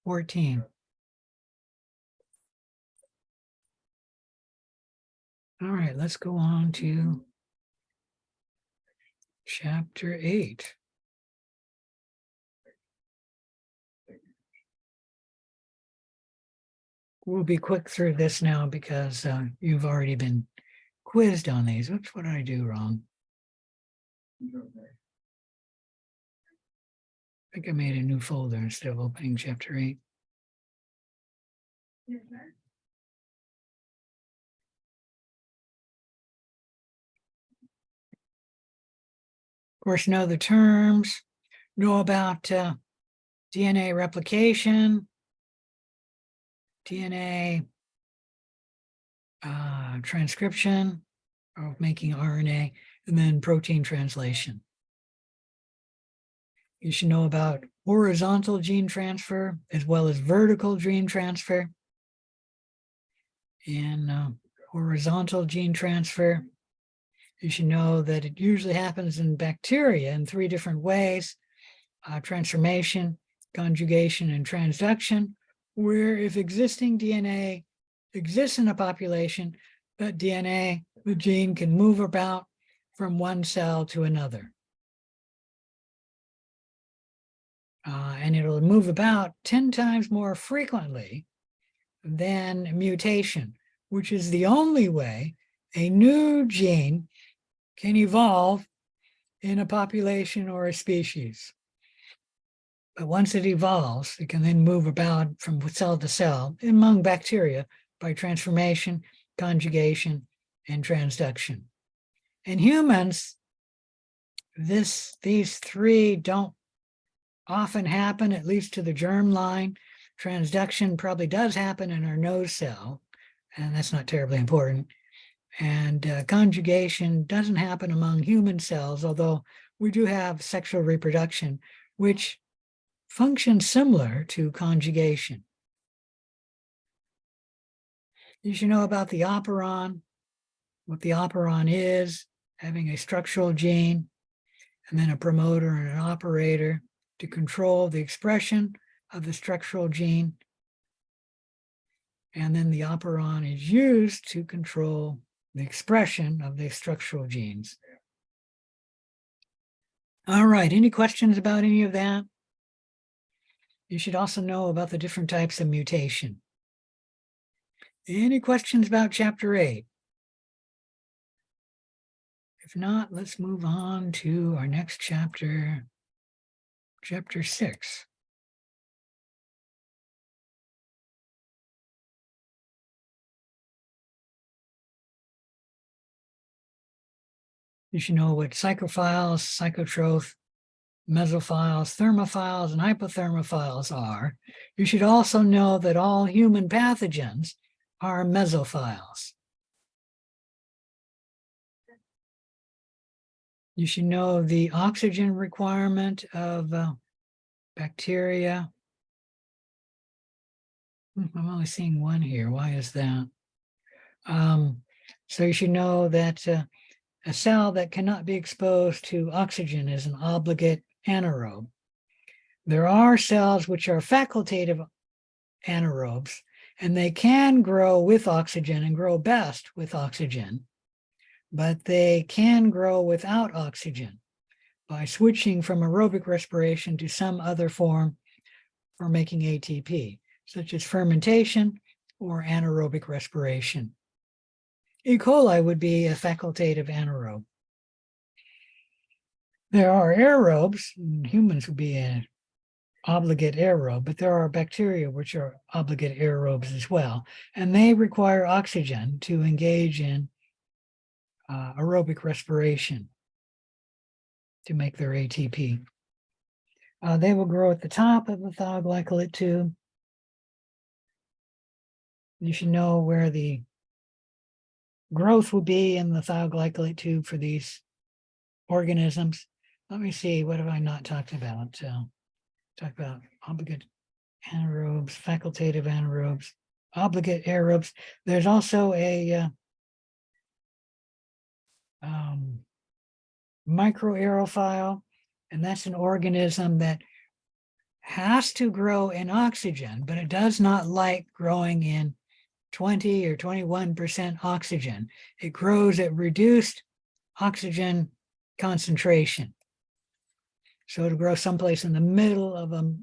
14? All right, let's go on to chapter 8. We'll be quick through this now because you've already been quizzed on these. Oops, what did I do wrong? I think I made a new folder instead of opening chapter 8. Of course, know the terms, know about DNA replication, DNA transcription, or making RNA, and then protein translation. You should know about horizontal gene transfer as well as vertical gene transfer. In horizontal gene transfer, you should know that it usually happens in bacteria in 3 different ways: transformation, conjugation, and transduction, where if existing DNA exists in a population, that DNA, the gene, can move about from one cell to another. And it'll move about 10 times more frequently than mutation, which is the only way a new gene can evolve in a population or a species. But once it evolves, it can then move about from cell to cell among bacteria by transformation, conjugation, and transduction. In humans, these 3 don't often happen, at least to the germ line. Transduction probably does happen in our nose cell, and that's not terribly important. And conjugation doesn't happen among human cells, although we do have sexual reproduction, which functions similar to conjugation. You should know about the operon, what the operon is, having a structural gene, and then a promoter and an operator to control the expression of the structural gene. And then the operon is used to control the expression of the structural genes. All right, any questions about any of that? You should also know about the different types of mutation. Any questions about chapter 8? If not, let's move on to our next chapter, chapter 6. You should know what psychophiles, psychotroph, mesophiles, thermophiles, and hypothermophiles are, you should also know that all human pathogens are mesophiles. You should know the oxygen requirement of bacteria. I'm only seeing one here. Why is that? So you should know that a cell that cannot be exposed to oxygen is an obligate anaerobe. There are cells which are facultative anaerobes, and they can grow with oxygen and grow best with oxygen, but they can grow without oxygen by switching from aerobic respiration to some other form for making ATP, such as fermentation or anaerobic respiration. E. coli would be a facultative anaerobe. There are aerobes, and humans would be an obligate aerobe, but there are bacteria which are obligate aerobes as well, and they require oxygen to engage in aerobic respiration to make their ATP. They will grow at the top of the thioglycolate tube. You should know where the growth will be in the thioglycolate tube for these organisms. Let me see, what have I not talked about? Talk about obligate anaerobes, facultative anaerobes, obligate aerobes. There's also a microaerophile, and that's an organism that has to grow in oxygen, but it does not like growing in 20 or 21% oxygen. It grows at reduced oxygen concentration. So it'll grow someplace in the middle of a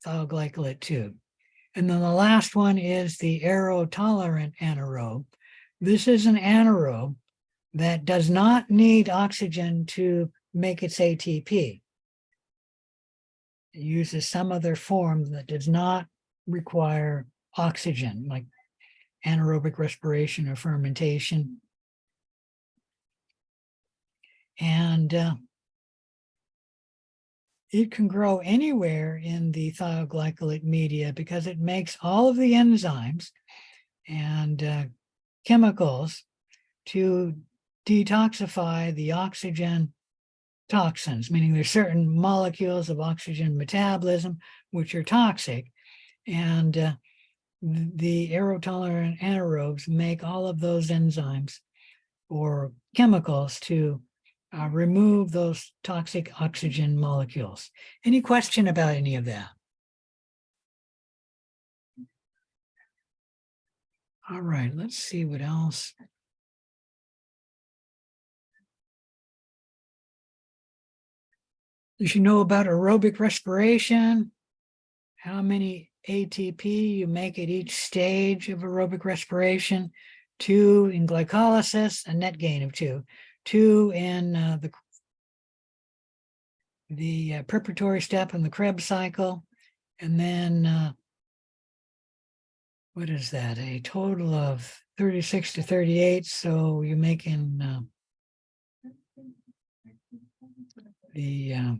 thioglycolate tube. And then the last one is the aerotolerant anaerobe. This is an anaerobe that does not need oxygen to make its ATP. It uses some other form that does not require oxygen, like anaerobic respiration or fermentation. And it can grow anywhere in the thioglycolate media because it makes all of the enzymes and chemicals to detoxify the oxygen toxins, meaning there's certain molecules of oxygen metabolism which are toxic, and the aerotolerant anaerobes make all of those enzymes or chemicals to remove those toxic oxygen molecules. Any question about any of that? All right, let's see what else. You should know about aerobic respiration, how many ATP you make at each stage of aerobic respiration, 2 in glycolysis, a net gain of 2, 2 in the preparatory step in the Krebs cycle, and then what is that? A total of 36 to 38. So you're making the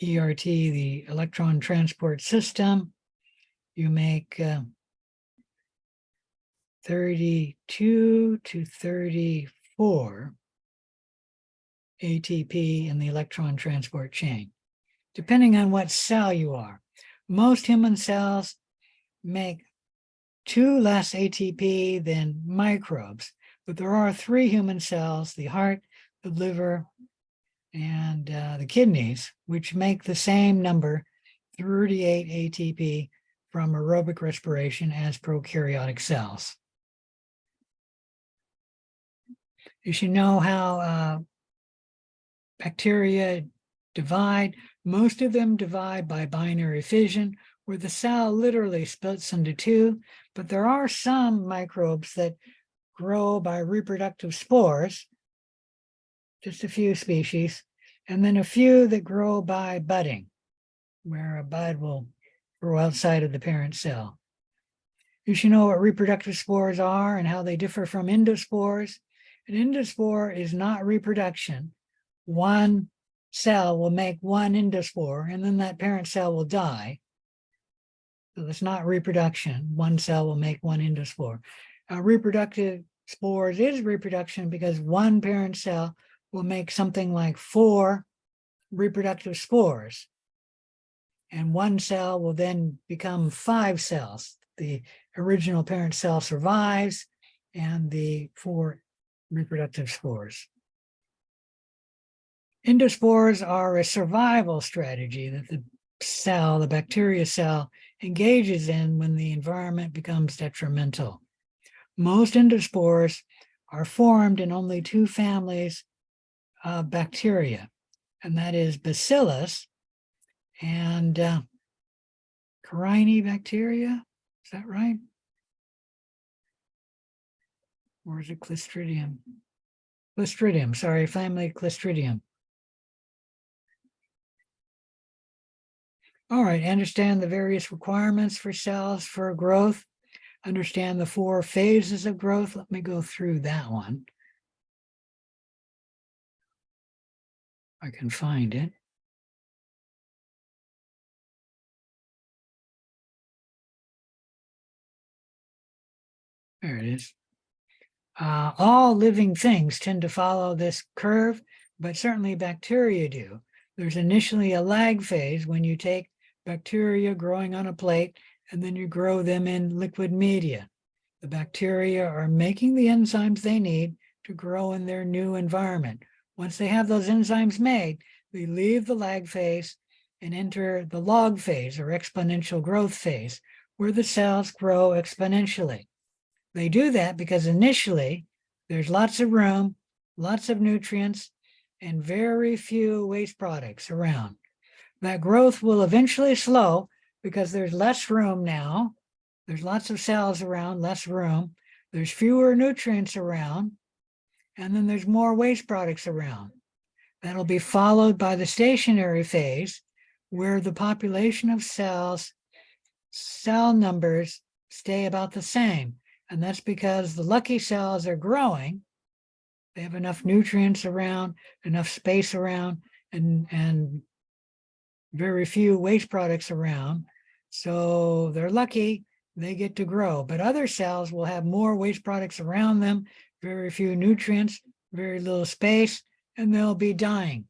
ERT, the electron transport system. You make 32 to 34 ATP in the electron transport chain, depending on what cell you are. Most human cells make 2 less ATP than microbes, but there are 3 human cells, the heart, the liver, and the kidneys, which make the same number, 38 ATP from aerobic respiration as prokaryotic cells. You should know how bacteria divide. Most of them divide by binary fission, where the cell literally splits into 2, but there are some microbes that grow by reproductive spores, just a few species, and then a few that grow by budding, where a bud will grow outside of the parent cell. You should know what reproductive spores are and how they differ from endospores. An endospore is not reproduction. One cell will make one endospore, and then that parent cell will die. So it's not reproduction. One cell will make one endospore. Reproductive spores is reproduction because one parent cell will make something like 4 reproductive spores. And one cell will then become 5 cells. The original parent cell survives, and the 4 reproductive spores. Endospores are a survival strategy that the cell, the bacteria cell, engages in when the environment becomes detrimental. Most endospores are formed in only 2 families of bacteria, and that is Bacillus and Corynebacteria. Is that right? Or is it Clostridium? Clostridium, sorry, family Clostridium. All right, understand the various requirements for cells for growth. Understand the 4 phases of growth. Let me go through that one. I can find it. There it is. All living things tend to follow this curve, but certainly bacteria do. There's initially a lag phase when you take bacteria growing on a plate and then you grow them in liquid media. The bacteria are making the enzymes they need to grow in their new environment. Once they have those enzymes made, they leave the lag phase and enter the log phase or exponential growth phase, where the cells grow exponentially. They do that because initially there's lots of room, lots of nutrients, and very few waste products around. That growth will eventually slow because there's less room now. There's lots of cells around, less room. There's fewer nutrients around, and then there's more waste products around. That'll be followed by the stationary phase, where the population of cells, cell numbers stay about the same. And that's because the lucky cells are growing. They have enough nutrients around, enough space around, and very few waste products around. So they're lucky, they get to grow. But other cells will have more waste products around them, very few nutrients, very little space, and they'll be dying.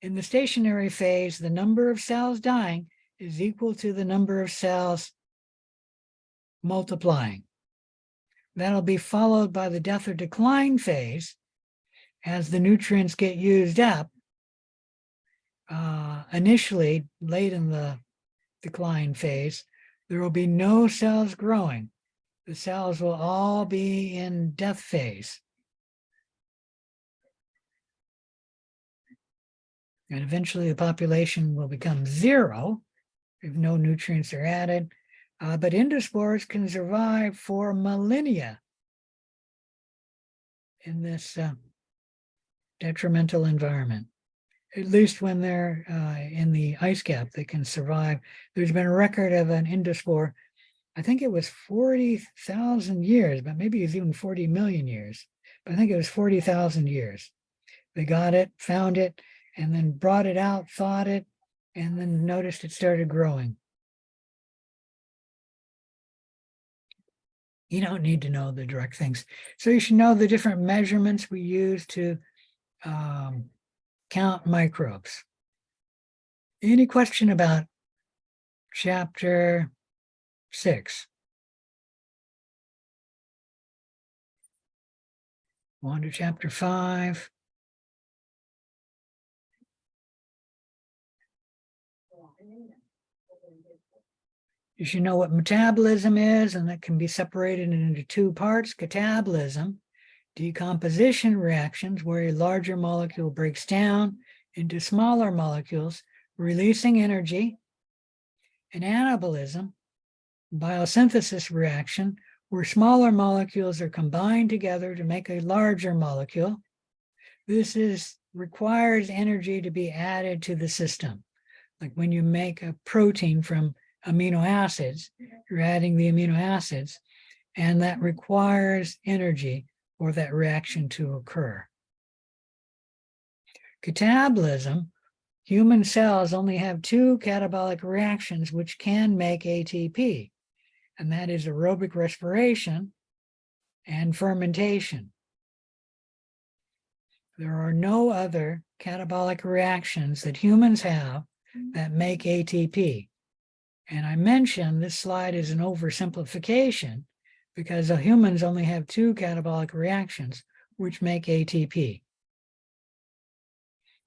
In the stationary phase, the number of cells dying is equal to the number of cells multiplying. That'll be followed by the death or decline phase. As the nutrients get used up, initially late in the decline phase, there will be no cells growing. The cells will all be in death phase. And eventually the population will become 0 if no nutrients are added. But endospores can survive for millennia in this detrimental environment. At least when they're in the ice cap, they can survive. There's been a record of an endospore, I think it was 40,000 years, but maybe it's even 40 million years. But I think it was 40,000 years. They got it, found it, and then brought it out, thawed it, and then noticed it started growing. You don't need to know the direct things. So you should know the different measurements we use to count microbes. Any question about chapter 6? On to chapter 5. You should know what metabolism is, and that can be separated into 2 parts. Catabolism, decomposition reactions, where a larger molecule breaks down into smaller molecules, releasing energy. And anabolism, biosynthesis reaction, where smaller molecules are combined together to make a larger molecule. This requires energy to be added to the system. Like when you make a protein from amino acids, you're adding the amino acids, and that requires energy for that reaction to occur. Catabolism, human cells only have two catabolic reactions which can make ATP, and that is aerobic respiration and fermentation. There are no other catabolic reactions that humans have that make ATP. And I mentioned this slide is an oversimplification because the humans only have two catabolic reactions which make ATP.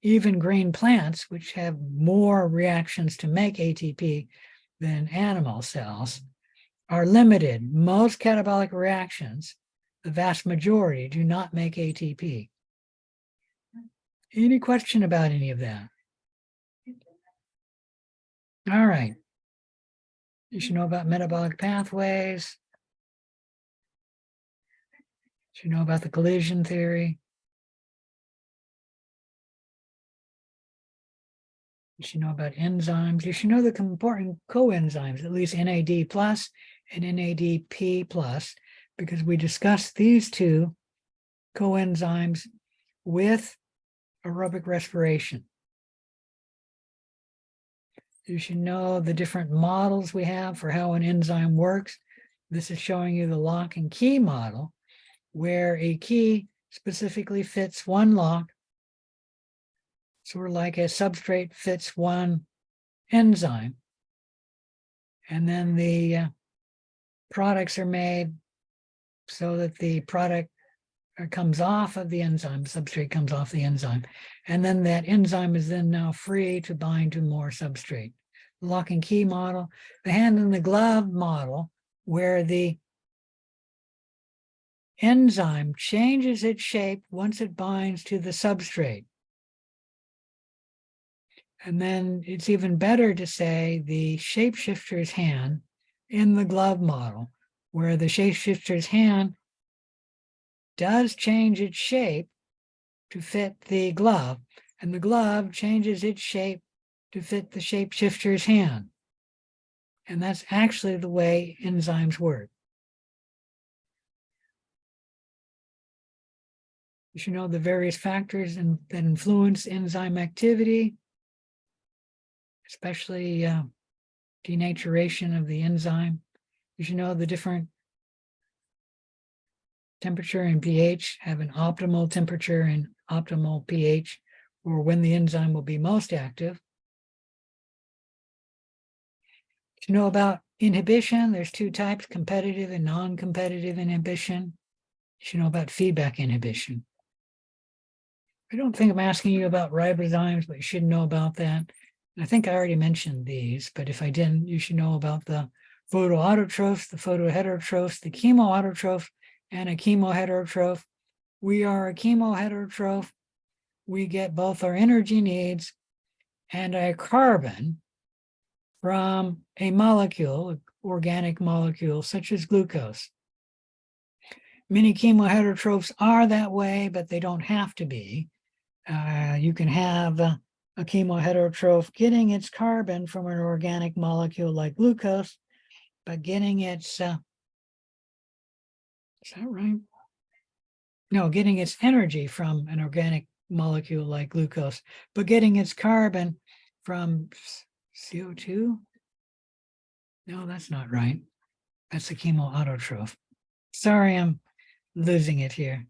Even green plants, which have more reactions to make ATP than animal cells, are limited. Most catabolic reactions, the vast majority, do not make ATP. Any question about any of that? All right. You should know about metabolic pathways. You should know about the collision theory. You should know about enzymes. You should know the important coenzymes, at least NAD plus and NADP plus, because we discussed these two coenzymes with aerobic respiration. You should know the different models we have for how an enzyme works. This is showing you the lock and key model, where a key specifically fits one lock, sort of like a substrate fits one enzyme. And then the products are made so that the product comes off of the enzyme, substrate comes off the enzyme. And then that enzyme is then now free to bind to more substrate. The lock and key model, the hand in the glove model, where the enzyme changes its shape once it binds to the substrate. And then it's even better to say the shapeshifter's hand in the glove model, where the shapeshifter's hand does change its shape to fit the glove, and the glove changes its shape to fit the shapeshifter's hand. And that's actually the way enzymes work. You should know the various factors that influence enzyme activity, especially denaturation of the enzyme. You should know the different temperature and pH, have an optimal temperature and optimal pH, or when the enzyme will be most active. You know about inhibition. There's two types, competitive and non-competitive inhibition. You should know about feedback inhibition. I don't think I'm asking you about ribozymes, but you should know about that. I think I already mentioned these, but if I didn't, you should know about the photoautotrophs, the photoheterotrophs, the chemoautotrophs, and a chemoheterotroph. We are a chemoheterotroph. We get both our energy needs and a carbon from a molecule, an organic molecule, such as glucose. Many chemoheterotrophs are that way, but they don't have to be. You can have a chemoheterotroph getting its carbon from an organic molecule like glucose, but getting its, is that right? No, getting its energy from an organic molecule like glucose, but getting its carbon from CO2? No, that's not right. That's a chemoautotroph. Sorry, I'm losing it here.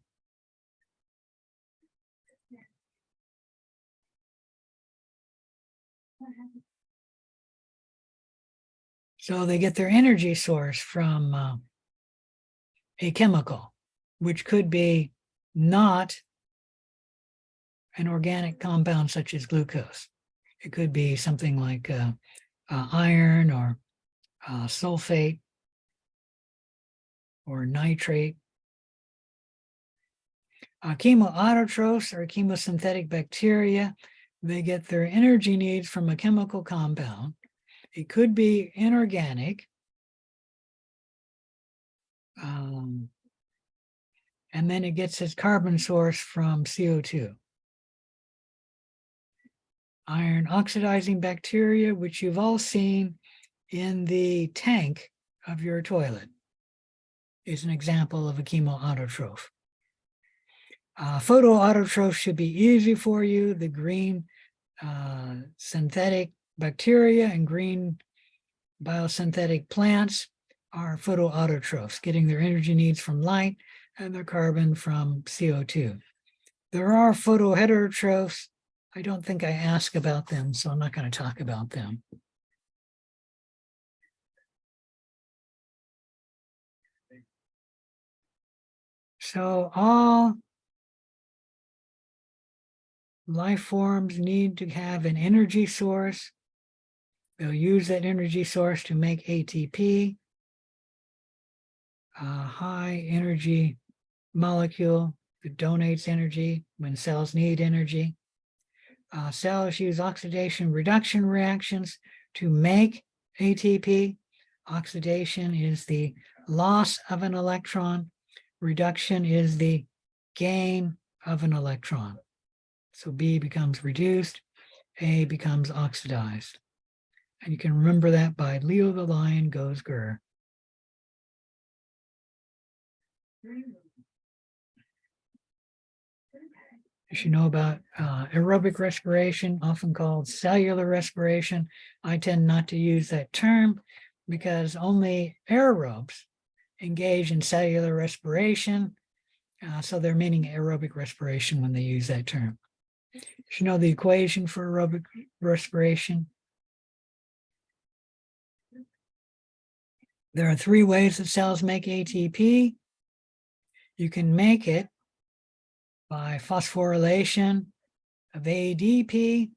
So they get their energy source from a chemical, which could be not an organic compound such as glucose. It could be something like iron or sulfate or nitrate. Chemoautotrophs are chemosynthetic bacteria. They get their energy needs from a chemical compound. It could be inorganic. And then it gets its carbon source from CO2. Iron oxidizing bacteria, which you've all seen in the tank of your toilet, is an example of a chemoautotroph. Photoautotrophs should be easy for you. The green synthetic bacteria and green biosynthetic plants are photoautotrophs, getting their energy needs from light and their carbon from CO2. There are photoheterotrophs. I don't think I asked about them, so I'm not going to talk about them. So all life forms need to have an energy source. They'll use that energy source to make ATP, a high energy molecule that donates energy when cells need energy. Cells use oxidation reduction reactions to make ATP. Oxidation is the loss of an electron. Reduction is the gain of an electron. So B becomes reduced, A becomes oxidized. And you can remember that by Leo the lion goes grr. You should know about aerobic respiration, often called cellular respiration. I tend not to use that term because only aerobes engage in cellular respiration. So they're meaning aerobic respiration when they use that term. You should know the equation for aerobic respiration. There are three ways that cells make ATP. You can make it by phosphorylation of ADP,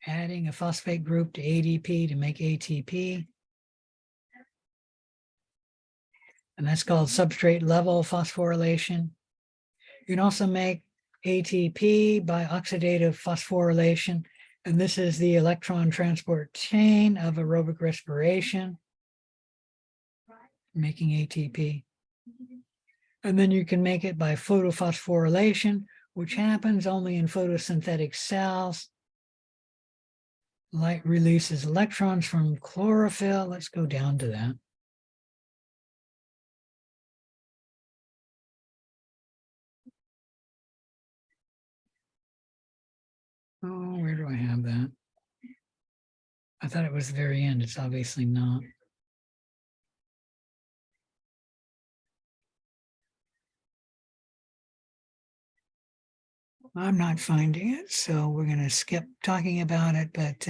adding a phosphate group to ADP to make ATP. And that's called substrate level phosphorylation. You can also make ATP by oxidative phosphorylation. And this is the electron transport chain of aerobic respiration, making ATP. And then you can make it by photophosphorylation, which happens only in photosynthetic cells. Light releases electrons from chlorophyll. Let's go down to that. Oh, where do I have that? I thought it was the very end. It's obviously not. I'm not finding it, so we're going to skip talking about it, but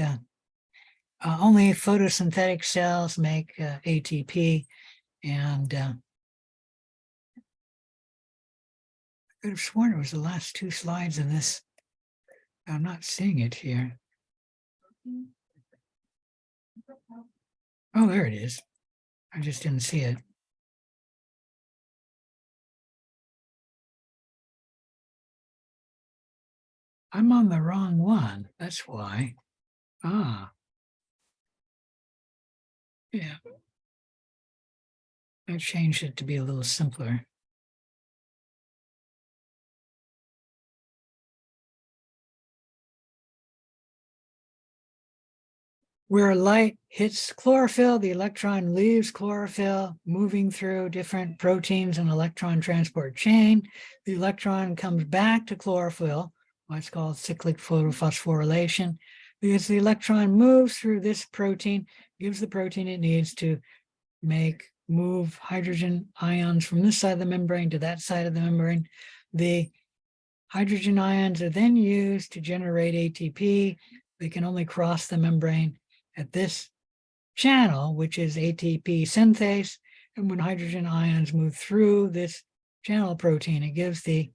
only photosynthetic cells make ATP, and I could have sworn it was the last two slides in this. I'm not seeing it here. Oh, there it is. I just didn't see it. I'm on the wrong one. That's why. Ah. Yeah. I changed it to be a little simpler. Where light hits chlorophyll, the electron leaves chlorophyll, moving through different proteins and electron transport chain. The electron comes back to chlorophyll, what's called cyclic photophosphorylation, because the electron moves through this protein, gives the protein it needs to move hydrogen ions from this side of the membrane to that side of the membrane. The hydrogen ions are then used to generate ATP. They can only cross the membrane at this channel, which is ATP synthase. And when hydrogen ions move through this channel protein, it gives the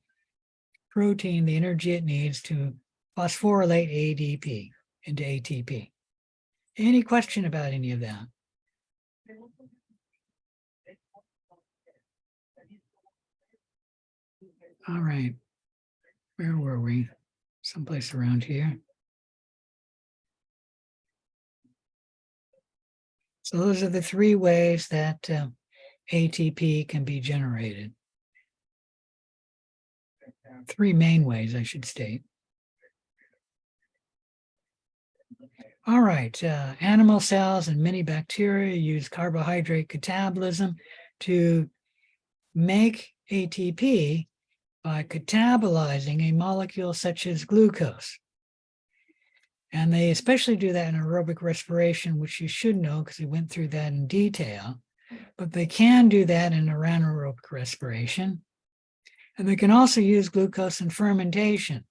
protein the energy it needs to phosphorylate ADP into ATP. Any question about any of that? All right. Where were we? Someplace around here. So those are the three ways that ATP can be generated. Three main ways, I should state. All right, animal cells and many bacteria use carbohydrate catabolism to make ATP, by catabolizing a molecule such as glucose. And they especially do that in aerobic respiration, which you should know because we went through that in detail. But they can do that in anaerobic respiration. And they can also use glucose in fermentation,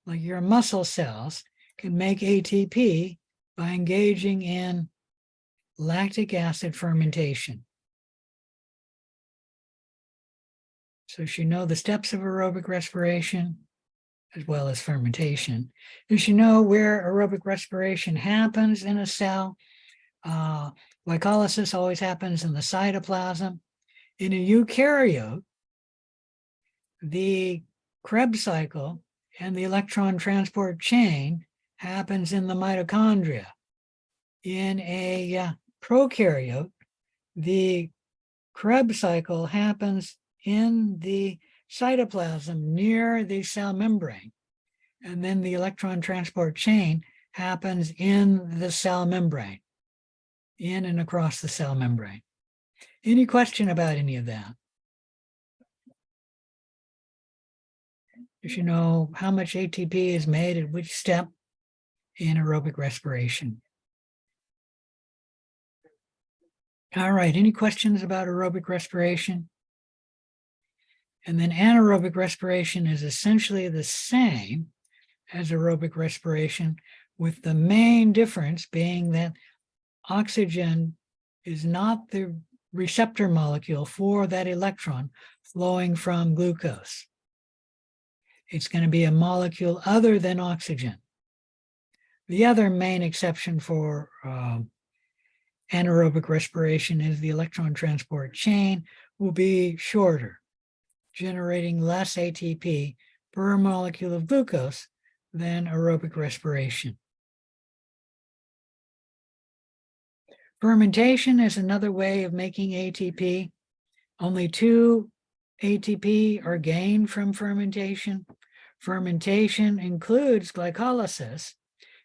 like your muscle cells can make ATP by engaging in lactic acid fermentation. So you know the steps of aerobic respiration as well as fermentation. You should know where aerobic respiration happens in a cell. Glycolysis always happens in the cytoplasm. In a eukaryote, the Krebs cycle and the electron transport chain happens in the mitochondria. In a prokaryote, the Krebs cycle happens in the cytoplasm near the cell membrane. And then the electron transport chain happens in the cell membrane, in and across the cell membrane. Any question about any of that? You should know how much ATP is made at which step in aerobic respiration. All right, any questions about aerobic respiration? And then anaerobic respiration is essentially the same as aerobic respiration, with the main difference being that oxygen is not the receptor molecule for that electron flowing from glucose. It's going to be a molecule other than oxygen. The other main exception for anaerobic respiration is the electron transport chain will be shorter, generating less ATP per molecule of glucose than aerobic respiration. Fermentation is another way of making ATP. Only 2 ATP are gained from fermentation. Fermentation includes glycolysis,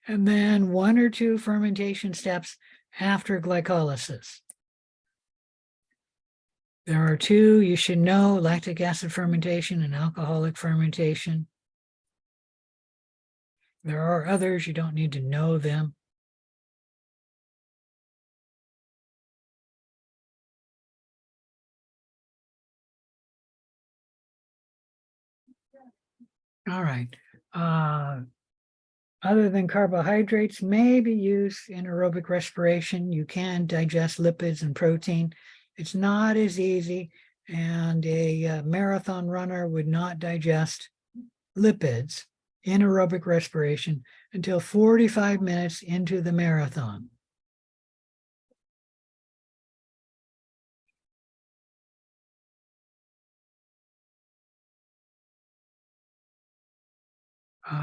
and then 1 or 2 fermentation steps after glycolysis. There are 2 you should know: lactic acid fermentation and alcoholic fermentation. There are others, you don't need to know them. All right. Other than carbohydrates may be used in aerobic respiration. You can digest lipids and protein. It's not as easy, and a marathon runner would not digest lipids in aerobic respiration until 45 minutes into the marathon.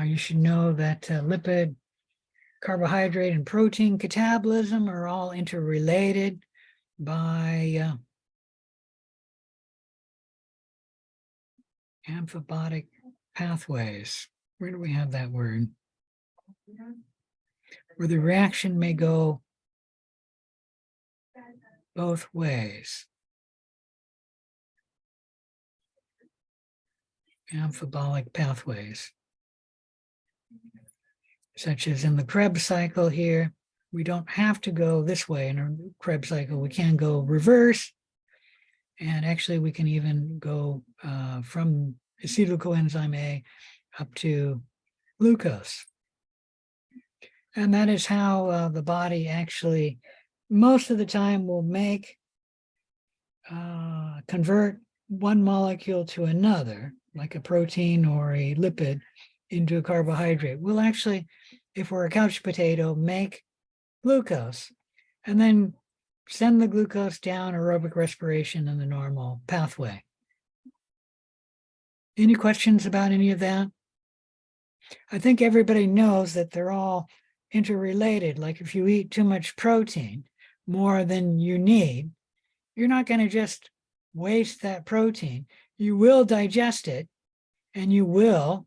You should know that lipid, carbohydrate, and protein catabolism are all interrelated by amphibolic pathways. Where do we have that word? Where the reaction may go both ways. Amphibolic pathways. Such as in the Krebs cycle here, we don't have to go this way in a Krebs cycle. We can go reverse. And actually, we can even go from acetyl coenzyme A up to glucose. And that is how the body actually, most of the time, will convert one molecule to another, like a protein or a lipid, into a carbohydrate. We'll actually, if we're a couch potato, make glucose and then send the glucose down aerobic respiration in the normal pathway. Any questions about any of that? I think everybody knows that they're all interrelated. Like if you eat too much protein, more than you need, you're not going to just waste that protein. You will digest it and you will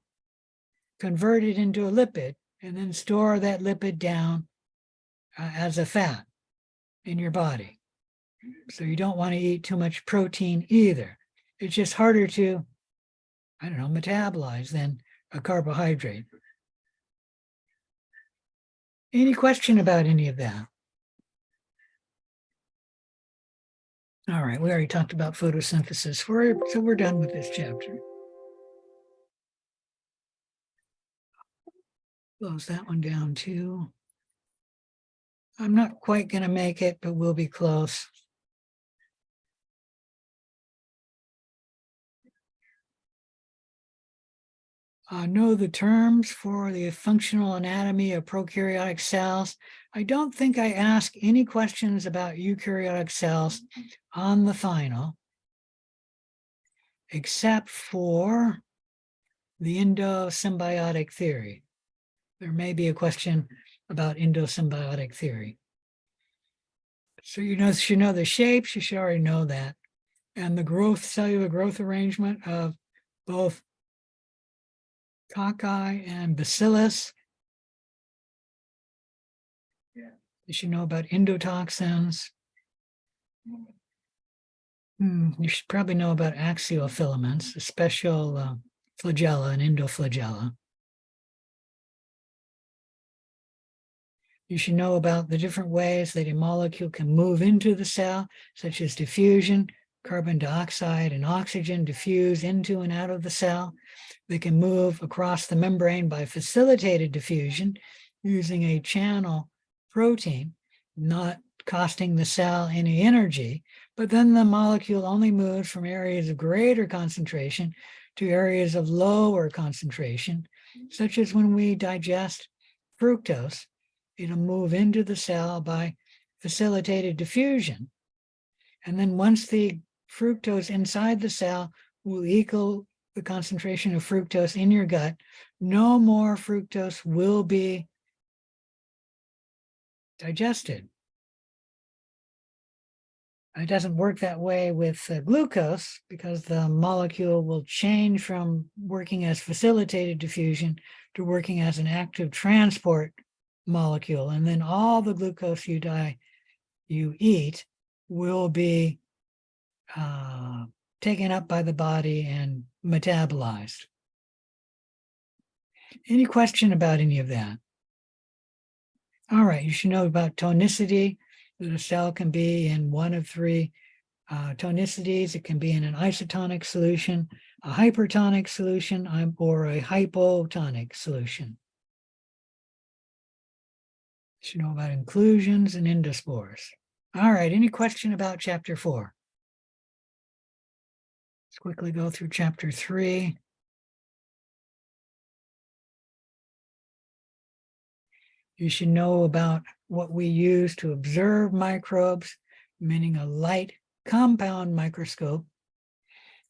convert it into a lipid and then store that lipid down as a fat in your body. So you don't want to eat too much protein either. It's just harder to I don't know, metabolized than a carbohydrate. Any question about any of that? All right, we already talked about photosynthesis, so we're done with this chapter. Close that one down too. I'm not quite going to make it, but we'll be close. Know the terms for the functional anatomy of prokaryotic cells. I don't think I ask any questions about eukaryotic cells on the final, except for the endosymbiotic theory. There may be a question about endosymbiotic theory. So you should know the shapes, you should already know that. And the cellular growth arrangement of both cocci and bacillus. You should know about endotoxins. You should probably know about axial filaments, a special flagella and endoflagella. You should know about the different ways that a molecule can move into the cell, such as diffusion. Carbon dioxide and oxygen diffuse into and out of the cell. They can move across the membrane by facilitated diffusion using a channel protein, not costing the cell any energy, but then the molecule only moves from areas of greater concentration to areas of lower concentration, such as when we digest fructose, it'll move into the cell by facilitated diffusion. And then once the fructose inside the cell will equal the concentration of fructose in your gut, no more fructose will be digested. It doesn't work that way with glucose because the molecule will change from working as facilitated diffusion to working as an active transport molecule. And then all the glucose you eat will be taken up by the body and metabolized. Any question about any of that? All right, you should know about tonicity, that a cell can be in one of three tonicities. It can be in an isotonic solution, a hypertonic solution, or a hypotonic solution. You should know about inclusions and endospores. All right, any question about chapter 4? Let's quickly go through chapter 3. You should know about what we use to observe microbes, meaning a light compound microscope.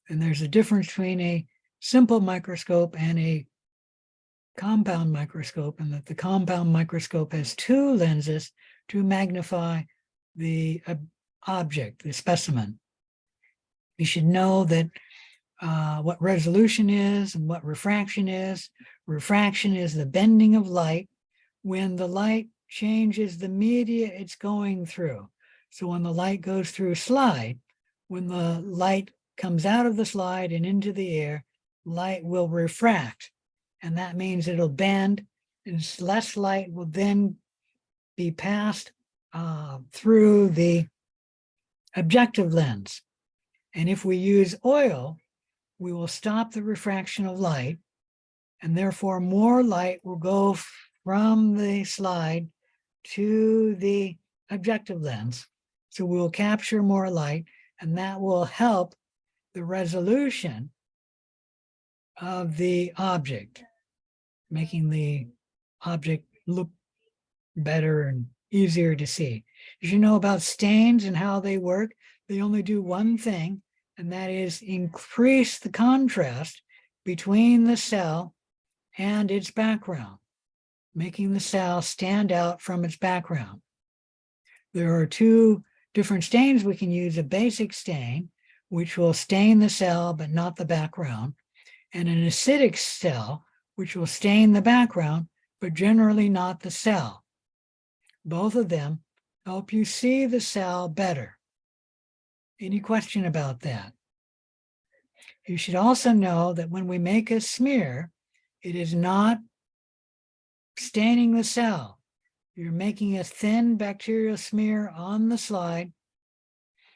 And there's a difference between a simple microscope and a compound microscope, and that the compound microscope has two lenses to magnify the object, the specimen. You should know that what resolution is and what refraction is. Refraction is the bending of light when the light changes the media it's going through. So when the light goes through a slide, when the light comes out of the slide and into the air, light will refract. And that means it'll bend, and less light will then be passed through the objective lens. And if we use oil, we will stop the refraction of light, and therefore more light will go from the slide to the objective lens. So we'll capture more light, and that will help the resolution of the object, making the object look better and easier to see. As you know about stains and how they work, they only do one thing, and that is increase the contrast between the cell and its background, making the cell stand out from its background. There are two different stains we can use: a basic stain, which will stain the cell but not the background, and an acidic cell, which will stain the background but generally not the cell. Both of them help you see the cell better. Any question about that? You should also know that when we make a smear, it is not staining the cell. You're making a thin bacterial smear on the slide.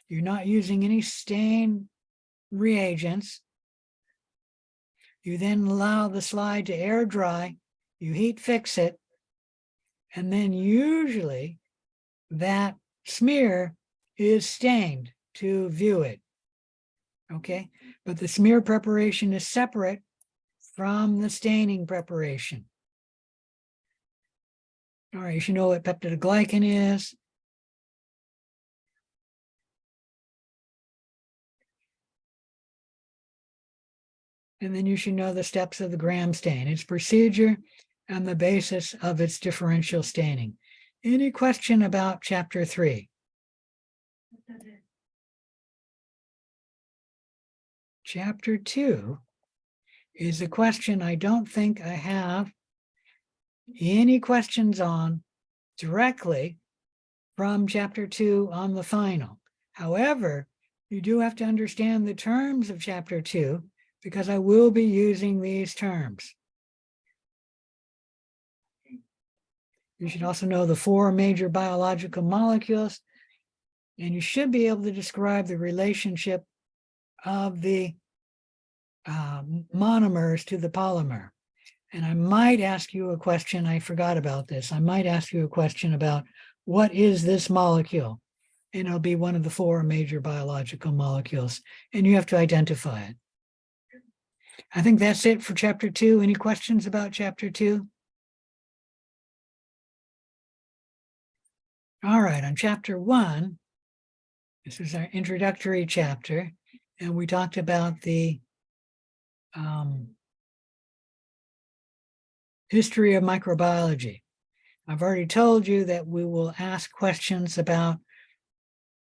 You're not using any stain reagents. You then allow the slide to air dry. You heat fix it. And then usually that smear is stained to view it. Okay, but the smear preparation is separate from the staining preparation. All right, you should know what peptidoglycan is. And then you should know the steps of the gram stain, its procedure, and the basis of its differential staining. Any question about chapter 3? Chapter 2 is a question I don't think I have any questions on directly from chapter 2 on the final. However, you do have to understand the terms of chapter 2 because I will be using these terms. You should also know the 4 major biological molecules, and you should be able to describe the relationship of the monomers to the polymer. And I might ask you a question, I forgot about this. I might ask you a question about what is this molecule? And it'll be one of the 4 major biological molecules, and you have to identify it. I think that's it for chapter 2. Any questions about chapter 2? All right, on chapter 1, this is our introductory chapter, and we talked about the history of microbiology. I've already told you that we will ask questions about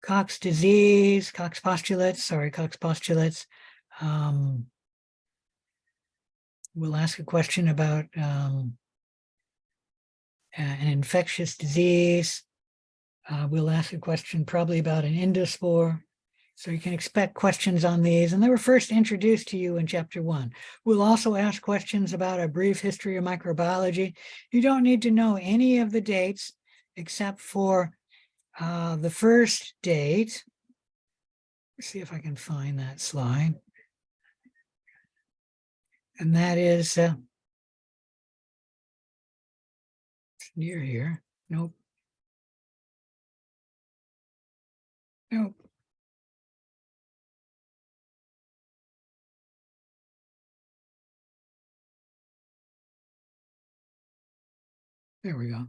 Koch's disease, Koch's postulates. We'll ask a question about an infectious disease. We'll ask a question probably about an endospore. So you can expect questions on these, and they were first introduced to you in chapter 1. We'll also ask questions about a brief history of microbiology. You don't need to know any of the dates except for the first date. Let's see if I can find that slide. And that is near here. Nope. Nope. There we go.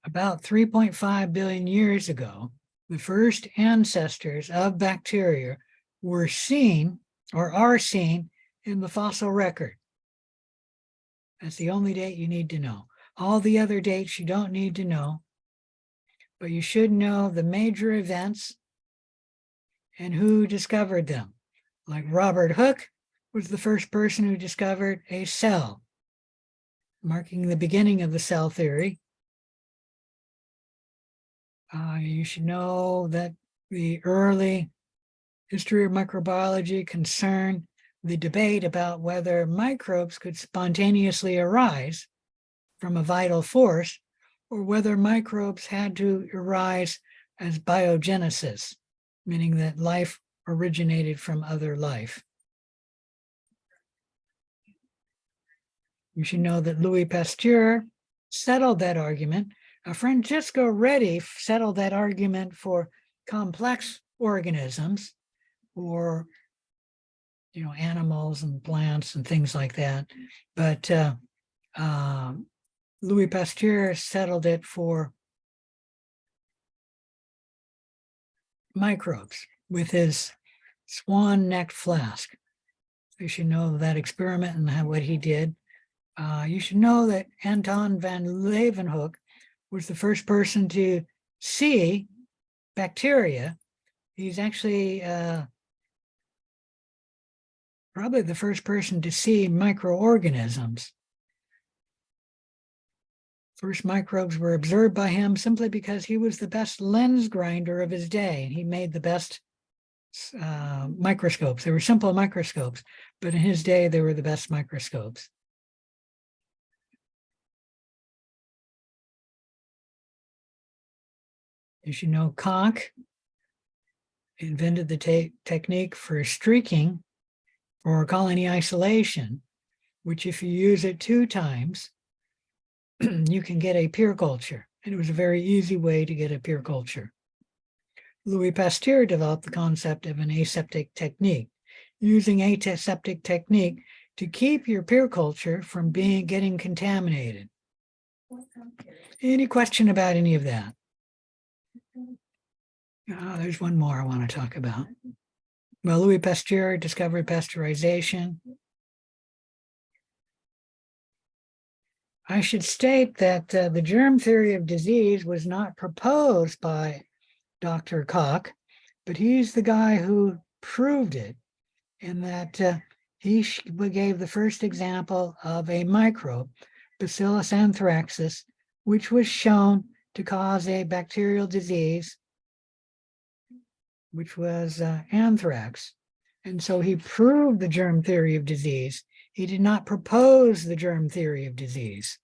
About 3.5 billion years ago, the first ancestors of bacteria were seen or are seen in the fossil record. That's the only date you need to know. All the other dates you don't need to know, but you should know the major events and who discovered them. Like Robert Hooke was the first person who discovered a cell, marking the beginning of the cell theory. You should know that the early history of microbiology concerned the debate about whether microbes could spontaneously arise from a vital force or whether microbes had to arise as biogenesis, meaning that life originated from other life. You should know that Louis Pasteur settled that argument. Francesco Redi settled that argument for complex organisms, or animals and plants and things like that. But Louis Pasteur settled it for microbes with his swan-necked flask. You should know that experiment and what he did. You should know that Anton van Leeuwenhoek was the first person to see bacteria. He's actually probably the first person to see microorganisms. First microbes were observed by him simply because he was the best lens grinder of his day, and he made the best microscopes. They were simple microscopes, but in his day, they were the best microscopes. As you know, Koch invented the technique for streaking or colony isolation, which if you use it 2 times, you can get a pure culture. And it was a very easy way to get a pure culture. Louis Pasteur developed the concept of an aseptic technique, using aseptic technique to keep your pure culture from getting contaminated. Any question about any of that? There's one more I want to talk about. Well, Louis Pasteur discovered pasteurization. I should state that the germ theory of disease was not proposed by Dr. Koch, but he's the guy who proved it, in that he gave the first example of a microbe, Bacillus anthracis, which was shown to cause a bacterial disease, which was anthrax. And so he proved the germ theory of disease. He did not propose the germ theory of disease.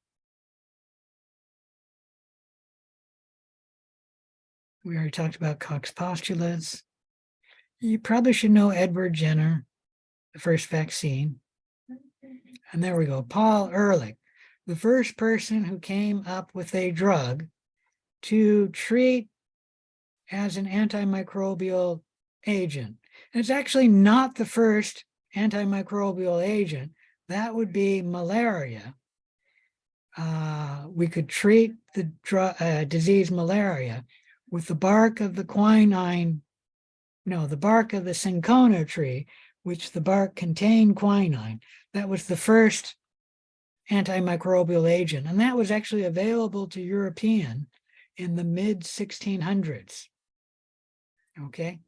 We already talked about Koch's postulates. You probably should know Edward Jenner, the first vaccine. And there we go, Paul Ehrlich, the first person who came up with a drug to treat as an antimicrobial agent. And it's actually not the first antimicrobial agent. That would be malaria. We could treat the disease malaria with the bark of the the bark of the cinchona tree, which the bark contained quinine. That was the first antimicrobial agent. And that was actually available to European in the mid 1600s. Okay.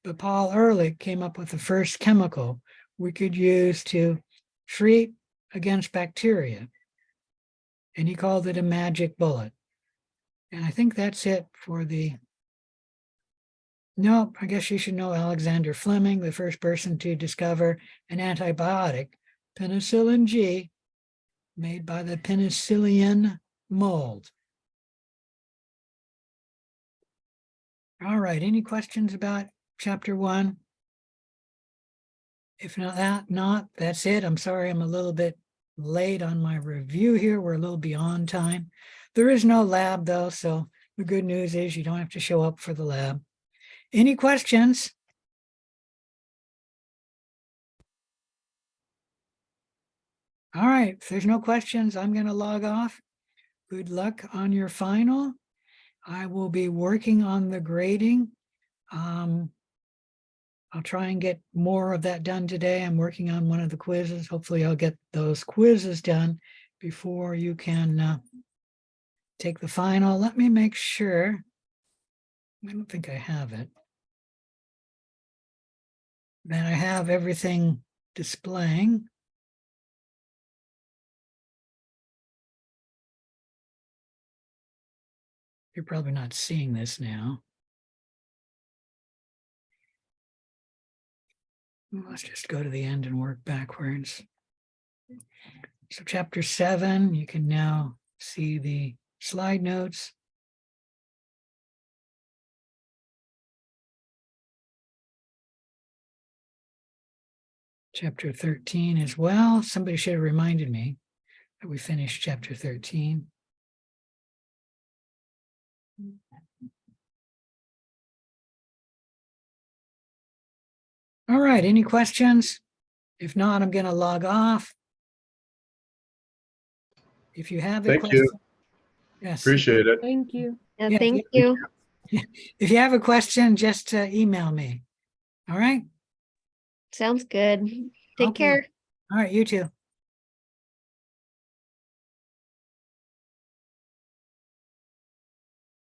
But Paul Ehrlich came up with the first chemical we could use to treat against bacteria. And he called it a magic bullet. And I think that's it for the... No, I guess you should know Alexander Fleming, the first person to discover an antibiotic, penicillin G, made by the penicillium mold. All right, any questions about chapter 1? If not, that's it. I'm sorry, I'm a little bit late on my review here. We're a little beyond time. There is no lab though, so the good news is you don't have to show up for the lab. Any questions? All right, if there's no questions, I'm going to log off. Good luck on your final. I will be working on the grading. I'll try and get more of that done today. I'm working on one of the quizzes. Hopefully I'll get those quizzes done before you can take the final. Let me make sure. I don't think I have it. That I have everything displaying. You're probably not seeing this now. Let's just go to the end and work backwards. So chapter 7, you can now see the slide notes. Chapter 13 as well. Somebody should have reminded me that we finished chapter 13. All right, any questions? If not, I'm going to log off. If you have a question. Yes. Appreciate it. Thank you. Yeah, thank you. If you have a question, just email me. All right. Sounds good. Take Okay. care. All right, you too.